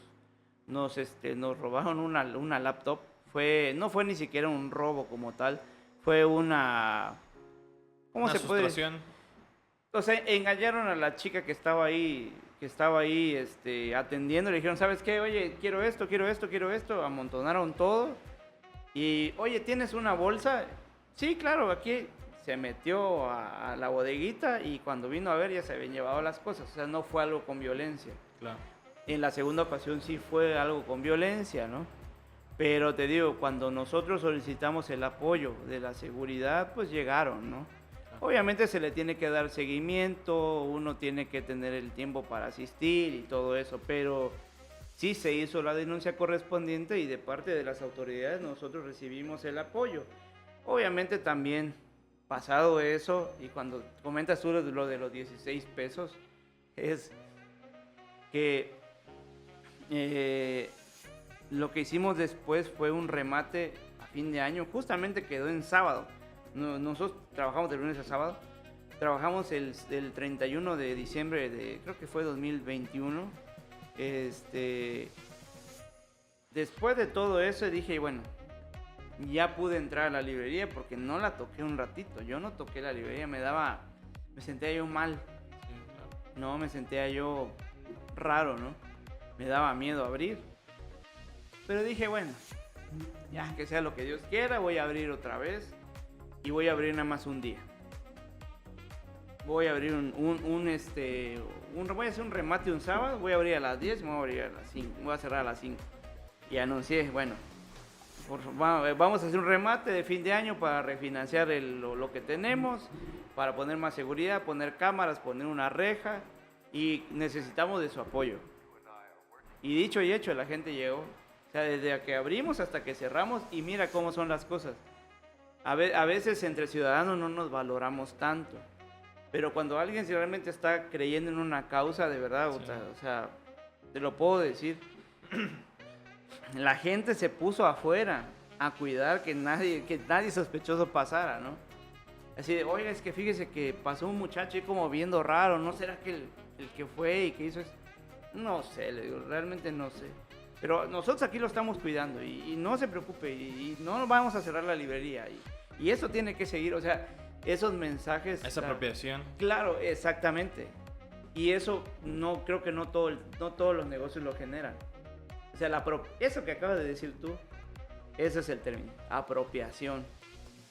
robaron una laptop, no fue ni siquiera un robo como tal, fue una... ¿Cómo se puede decir? O sea, engañaron a la chica que estaba ahí atendiendo, le dijeron, ¿sabes qué? Oye, quiero esto, amontonaron todo. Y, oye, ¿tienes una bolsa? Sí, claro, aquí se metió a la bodeguita y cuando vino a ver ya se habían llevado las cosas. O sea, no fue algo con violencia. Claro. En la segunda ocasión sí fue algo con violencia, ¿no? Pero te digo, cuando nosotros solicitamos el apoyo de la seguridad, pues llegaron, ¿no? Obviamente se le tiene que dar seguimiento, uno tiene que tener el tiempo para asistir y todo eso, pero sí se hizo la denuncia correspondiente y de parte de las autoridades nosotros recibimos el apoyo. Obviamente también, pasado eso, y cuando comentas tú lo de los 16 pesos, es que lo que hicimos después fue un remate a fin de año, justamente quedó en sábado. Nosotros trabajamos de lunes a sábado, trabajamos el 31 de diciembre creo que fue 2021. Después de todo eso dije, bueno, ya pude entrar a la librería porque no la toqué un ratito. Yo no toqué la librería, me sentía yo mal. No, me sentía yo raro, ¿no? Me daba miedo abrir. Pero dije, bueno, ya que sea lo que Dios quiera, voy a abrir otra vez. Y voy a abrir nada más un día. Voy a abrir voy a hacer un remate un sábado, voy a abrir a las 10 y me voy a abrir a las 5, voy a cerrar a las 5. Y anuncié, bueno, vamos a hacer un remate de fin de año para refinanciar lo que tenemos, para poner más seguridad, poner cámaras, poner una reja, y necesitamos de su apoyo. Y dicho y hecho, la gente llegó. O sea, desde que abrimos hasta que cerramos, y mira cómo son las cosas. A veces entre ciudadanos no nos valoramos tanto, pero cuando alguien realmente está creyendo en una causa, de verdad, Sí. o sea, te lo puedo decir, la gente se puso afuera a cuidar que nadie sospechoso pasara, ¿no? Así de, oiga, es que fíjese que pasó un muchacho ahí como viendo raro, ¿no será que el que fue y que hizo eso? No sé, le digo, realmente no sé. Pero nosotros aquí lo estamos cuidando y no se preocupe y no vamos a cerrar la librería. Y eso tiene que seguir, o sea, esos mensajes... Esa apropiación. Claro, exactamente. Y eso no creo que no todos los negocios lo generan. O sea, eso que acabas de decir tú, ese es el término, apropiación.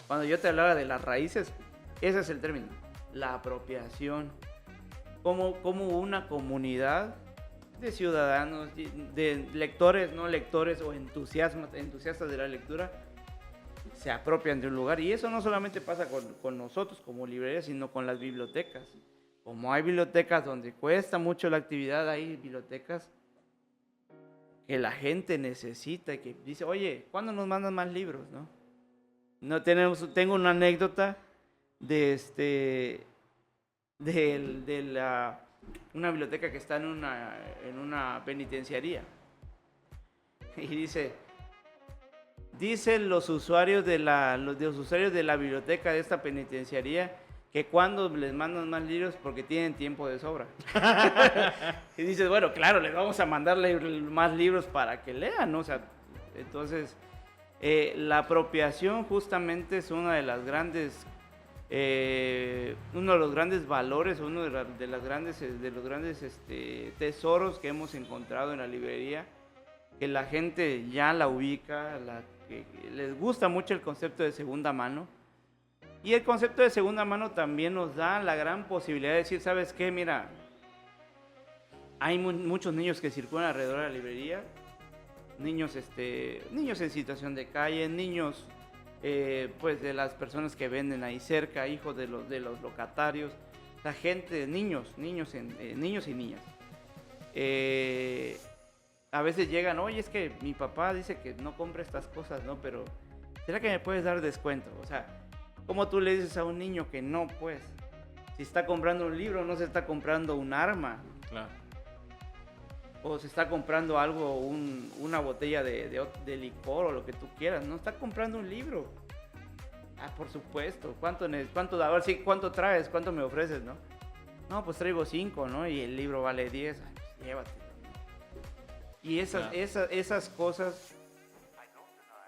Cuando yo te hablaba de las raíces, ese es el término, la apropiación. Como una comunidad de ciudadanos, de lectores, no lectores o entusiastas de la lectura, se apropian de un lugar. Y eso no solamente pasa con nosotros como librerías, sino con las bibliotecas. Como hay bibliotecas donde cuesta mucho la actividad, hay bibliotecas que la gente necesita y que dice, oye, ¿cuándo nos mandan más libros? Tengo una anécdota de una biblioteca que está en una penitenciaría. Y dicen los usuarios de la biblioteca de esta penitenciaría que cuando les mandan más libros porque tienen tiempo de sobra. Y dices, bueno, claro, les vamos a mandarle más libros para que lean, ¿no? O sea, entonces, la apropiación justamente es uno de los grandes valores, uno de los grandes tesoros que hemos encontrado en la librería, que la gente ya la ubica, que les gusta mucho el concepto de segunda mano. Y el concepto de segunda mano también nos da la gran posibilidad de decir, ¿sabes qué? Mira, hay muchos niños que circulan alrededor de la librería, niños en situación de calle, niños pues de las personas que venden ahí cerca, hijos de los locatarios, la gente, niños y niñas. A veces llegan, oye, es que mi papá dice que no compre estas cosas, ¿no? Pero, ¿será que me puedes dar descuento? O sea, ¿cómo tú le dices a un niño que no, pues? Si está comprando un libro, no se está comprando un arma. Claro. O se está comprando algo, una botella de licor o lo que tú quieras. No está comprando un libro. Ah, por supuesto. ¿Cuánto da? Ahora sí, ¿cuánto traes? ¿Cuánto me ofreces, no? No, pues traigo 5, ¿no? Y el libro vale 10. Ay, pues llévatelo. Y esas cosas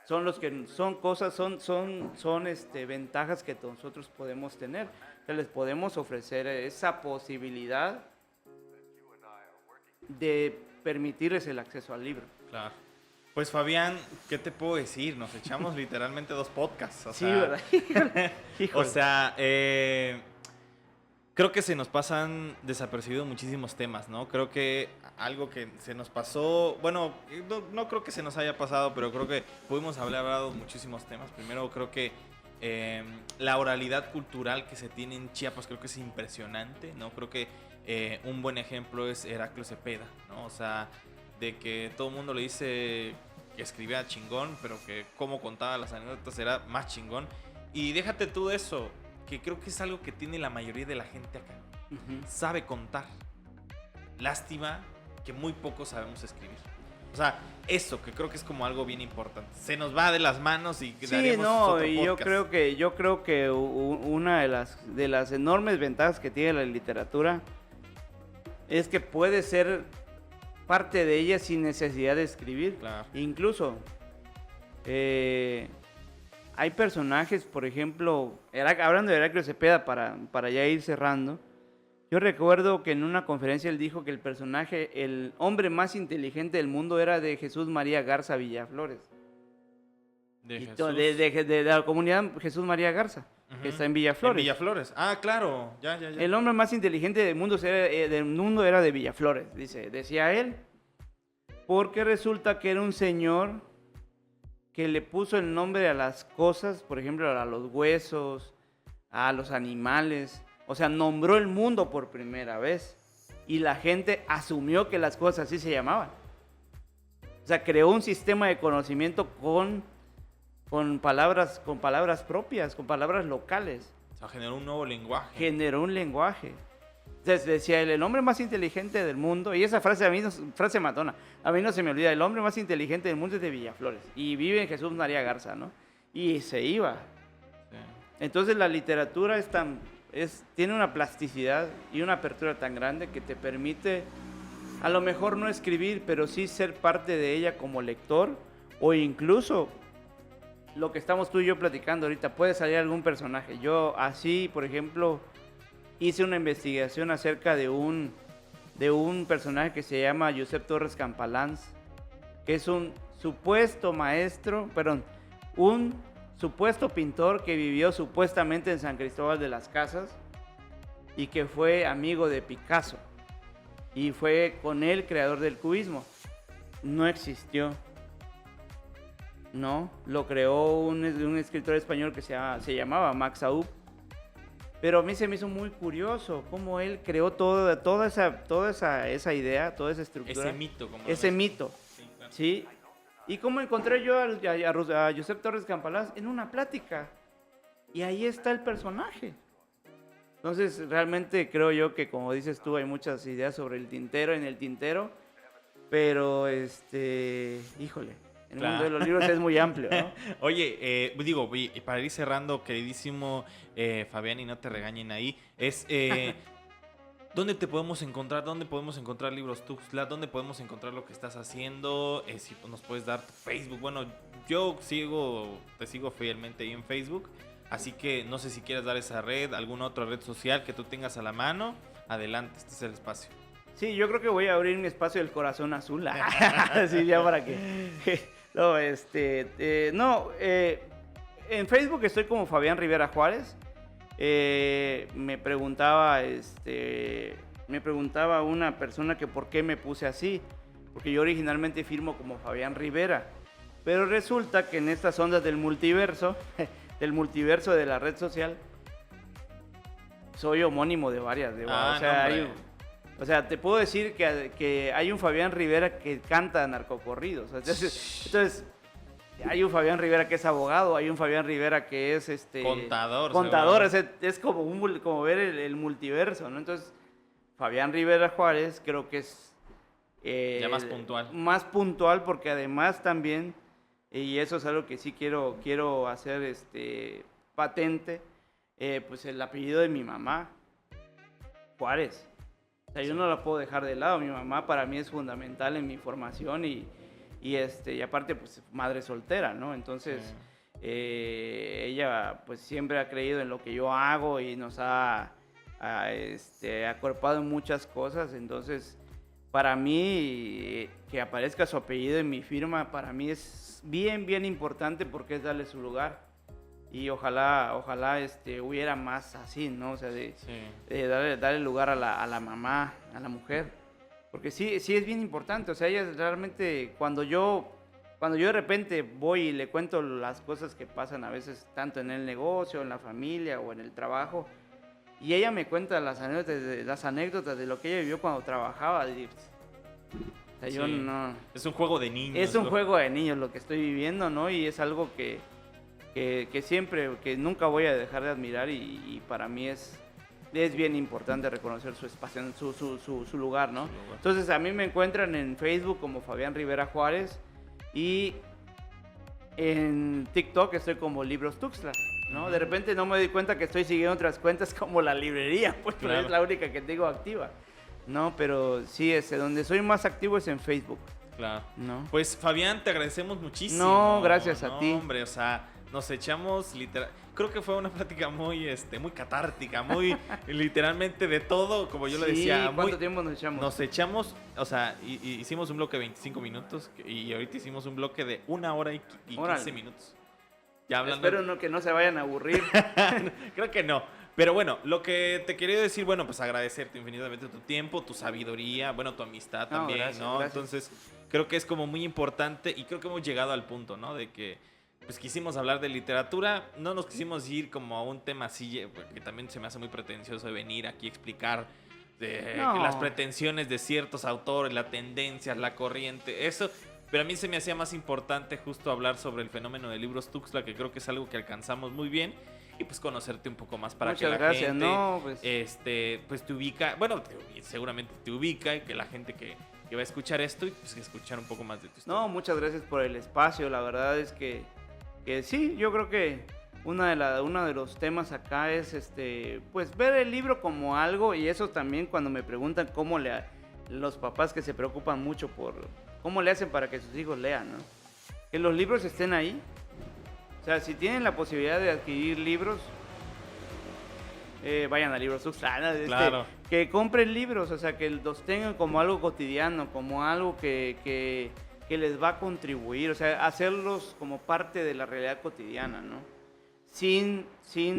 son ventajas que nosotros podemos tener, que les podemos ofrecer esa posibilidad de permitirles el acceso al libro. Claro. Pues Fabián, ¿qué te puedo decir? Nos echamos literalmente 2 podcasts. Sí, ¿verdad? O sea, creo que se nos pasan desapercibidos muchísimos temas, ¿no? Creo que algo que se nos pasó, bueno, no creo que se nos haya pasado, pero creo que pudimos haber hablado de muchísimos temas. Primero, creo que la oralidad cultural que se tiene en Chiapas creo que es impresionante, ¿no? Creo que un buen ejemplo es Heraclio Cepeda, ¿no? O sea, de que todo el mundo le dice que escribía chingón, pero que cómo contaba las anécdotas era más chingón. Y déjate tú de eso, que creo que es algo que tiene la mayoría de la gente acá. Uh-huh. Sabe contar. Lástima que muy poco sabemos escribir. O sea, eso que creo que es como algo bien importante. Se nos va de las manos y sí, no, y yo creo que una de las enormes ventajas que tiene la literatura es que puede ser parte de ella sin necesidad de escribir. Claro. Incluso hay personajes, por ejemplo, hablando de Heraclio Cepeda para ya ir cerrando, yo recuerdo que en una conferencia él dijo que el hombre más inteligente del mundo era de Jesús María Garza Villaflores. De la comunidad Jesús María Garza, que está en Villaflores. En Villaflores. Ah, claro. Ya. El hombre más inteligente del mundo era de Villaflores, decía él. Porque resulta que era un señor que le puso el nombre a las cosas, por ejemplo, a los huesos, a los animales. O sea, nombró el mundo por primera vez. Y la gente asumió que las cosas así se llamaban. O sea, creó un sistema de conocimiento con palabras propias, con palabras locales. O sea, generó un nuevo lenguaje. Generó un lenguaje. Entonces decía él, el hombre más inteligente del mundo, y esa frase a mí, frase matona, a mí no se me olvida, el hombre más inteligente del mundo es de Villaflores, y vive en Jesús María Garza, ¿no? Y se iba. Sí. Entonces la literatura tiene una plasticidad y una apertura tan grande que te permite, a lo mejor no escribir, pero sí ser parte de ella como lector, o incluso lo que estamos tú y yo platicando ahorita, puede salir algún personaje. Yo así, por ejemplo, hice una investigación acerca de un personaje que se llama Josep Torres Campalans, que es un supuesto un supuesto pintor que vivió supuestamente en San Cristóbal de las Casas y que fue amigo de Picasso y fue con él creador del cubismo. No existió. No, lo creó un escritor español que se llamaba Max Aub. Pero a mí se me hizo muy curioso cómo él creó toda esa idea, toda esa estructura. Ese mito. Ese mito, Sí, claro. ¿sí? Y cómo encontré yo a Josep Torres Campalans en una plática. Y ahí está el personaje. Entonces, realmente creo yo que, como dices tú, hay muchas ideas sobre el tintero, en el tintero. Pero, híjole, el Claro. mundo de los libros es muy amplio, ¿no? Oye, y para ir cerrando, queridísimo Fabián, y no te regañen ahí, ¿dónde te podemos encontrar? ¿Dónde podemos encontrar Libros Tuxtla? ¿Dónde podemos encontrar lo que estás haciendo? Si nos puedes dar tu Facebook. Bueno, yo te sigo fielmente ahí en Facebook, así que no sé si quieres dar esa red, alguna otra red social que tú tengas a la mano. Adelante, este es el espacio. Sí, yo creo que voy a abrir mi espacio del corazón azul. Sí, ya para que... No, en Facebook estoy como Fabián Rivera Juárez. Me preguntaba una persona que por qué me puse así, porque yo originalmente firmo como Fabián Rivera, pero resulta que en estas ondas del multiverso de la red social, soy homónimo de varias. O sea, te puedo decir que hay un Fabián Rivera que canta narcocorridos. Entonces, hay un Fabián Rivera que es abogado, hay un Fabián Rivera que es contador. Es como ver el multiverso, ¿no? Entonces, Fabián Rivera Juárez creo que es ya más puntual. Más puntual porque además también, y eso es algo que sí quiero hacer patente, pues el apellido de mi mamá, Juárez. O sea, yo no la puedo dejar de lado. Mi mamá para mí es fundamental en mi formación y aparte, pues, madre soltera, ¿no? Entonces, ella, pues, siempre ha creído en lo que yo hago y nos ha acuerpado en muchas cosas. Entonces, para mí, que aparezca su apellido en mi firma, para mí es bien, bien importante porque es darle su lugar. Y ojalá hubiera más así, ¿no? O sea, de darle lugar a la mamá, a la mujer. Porque sí es bien importante. O sea, ella realmente, cuando yo de repente voy y le cuento las cosas que pasan a veces, tanto en el negocio, en la familia o en el trabajo, y ella me cuenta las anécdotas de lo que ella vivió cuando trabajaba. O sea, yo no... Es un juego de niños. Es un juego de niños lo que estoy viviendo, ¿no? Y es algo que nunca voy a dejar de admirar y para mí es bien importante reconocer su espacio, su lugar, ¿no? Entonces a mí me encuentran en Facebook como Fabián Rivera Juárez y en TikTok estoy como Libros Tuxtla, ¿no? De repente no me doy cuenta que estoy siguiendo otras cuentas como la librería, pues, pero es la única que tengo activa, ¿no? Pero sí, donde soy más activo es en Facebook. Claro. ¿No? Pues Fabián, te agradecemos muchísimo. No, gracias a ti. Hombre, o sea, nos echamos creo que fue una plática muy catártica, muy literalmente de todo, como yo le decía. ¿Cuánto tiempo nos echamos? Nos echamos, o sea, hicimos un bloque de 25 minutos y ahorita hicimos un bloque de 1 hora y 15 minutos. Ya hablando. Espero que no se vayan a aburrir. Creo que no. Pero bueno, lo que te quería decir, bueno, pues agradecerte infinitamente tu tiempo, tu sabiduría, bueno, tu amistad también, Gracias, ¿no? gracias. Entonces, creo que es como muy importante y creo que hemos llegado al punto, ¿no? De que pues quisimos hablar de literatura, no nos quisimos ir como a un tema así, porque también se me hace muy pretencioso de venir aquí a explicar las pretensiones de ciertos autores, la tendencia, la corriente, eso. Pero a mí se me hacía más importante justo hablar sobre el fenómeno de libros Tuxtla, que creo que es algo que alcanzamos muy bien. Y pues conocerte un poco más para Muchas que la gracias, gente no, pues. pues te ubica, bueno, seguramente te ubica y que la gente que va a escuchar esto y pues escuchar un poco más de tu historia. No, muchas gracias por el espacio. La verdad es que sí, yo creo que uno de los temas acá es pues ver el libro como algo, y eso también cuando me preguntan los papás que se preocupan mucho por cómo le hacen para que sus hijos lean, ¿no? Que los libros estén ahí. O sea, si tienen la posibilidad de adquirir libros, vayan a Libros Tuxtla, Claro. que compren libros, o sea, que los tengan como algo cotidiano, como algo que les va a contribuir, o sea, hacerlos como parte de la realidad cotidiana, ¿no? Sin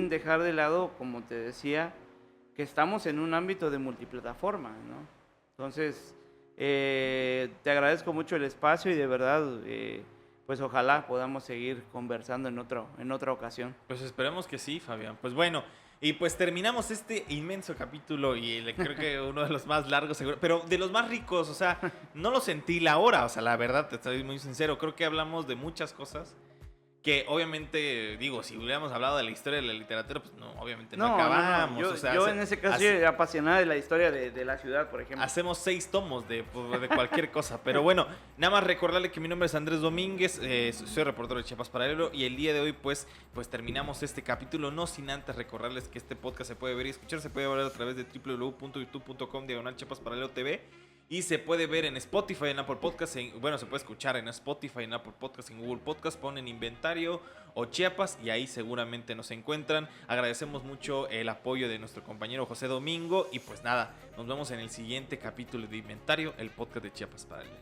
dejar de lado, como te decía, que estamos en un ámbito de multiplataforma, ¿no? Entonces, te agradezco mucho el espacio y de verdad, pues ojalá podamos seguir conversando en otra ocasión. Pues esperemos que sí, Fabián. Pues bueno, y pues terminamos este inmenso capítulo y creo que uno de los más largos, seguro, pero de los más ricos, o sea, no lo sentí la hora, o sea, la verdad, te estoy muy sincero, creo que hablamos de muchas cosas que obviamente, digo, si hubiéramos hablado de la historia de la literatura, pues no, obviamente no acabamos. Yo, o sea, yo en ese caso soy apasionada de la historia de la ciudad, por ejemplo. Hacemos 6 tomos de cualquier cosa. Pero bueno, nada más recordarle que mi nombre es Andrés Domínguez, soy reportero de Chiapas Paralelo y el día de hoy pues terminamos este capítulo, no sin antes recordarles que este podcast se puede ver y escuchar, se puede ver a través de www.youtube.com/Chiapas Paralelo TV. Y se puede ver en Spotify, en Apple Podcast, se puede escuchar en Spotify, en Apple Podcast, en Google Podcast, ponen Inventario o Chiapas y ahí seguramente nos encuentran. Agradecemos mucho el apoyo de nuestro compañero José Domingo y pues nada, nos vemos en el siguiente capítulo de Inventario, el podcast de Chiapas Paralelo.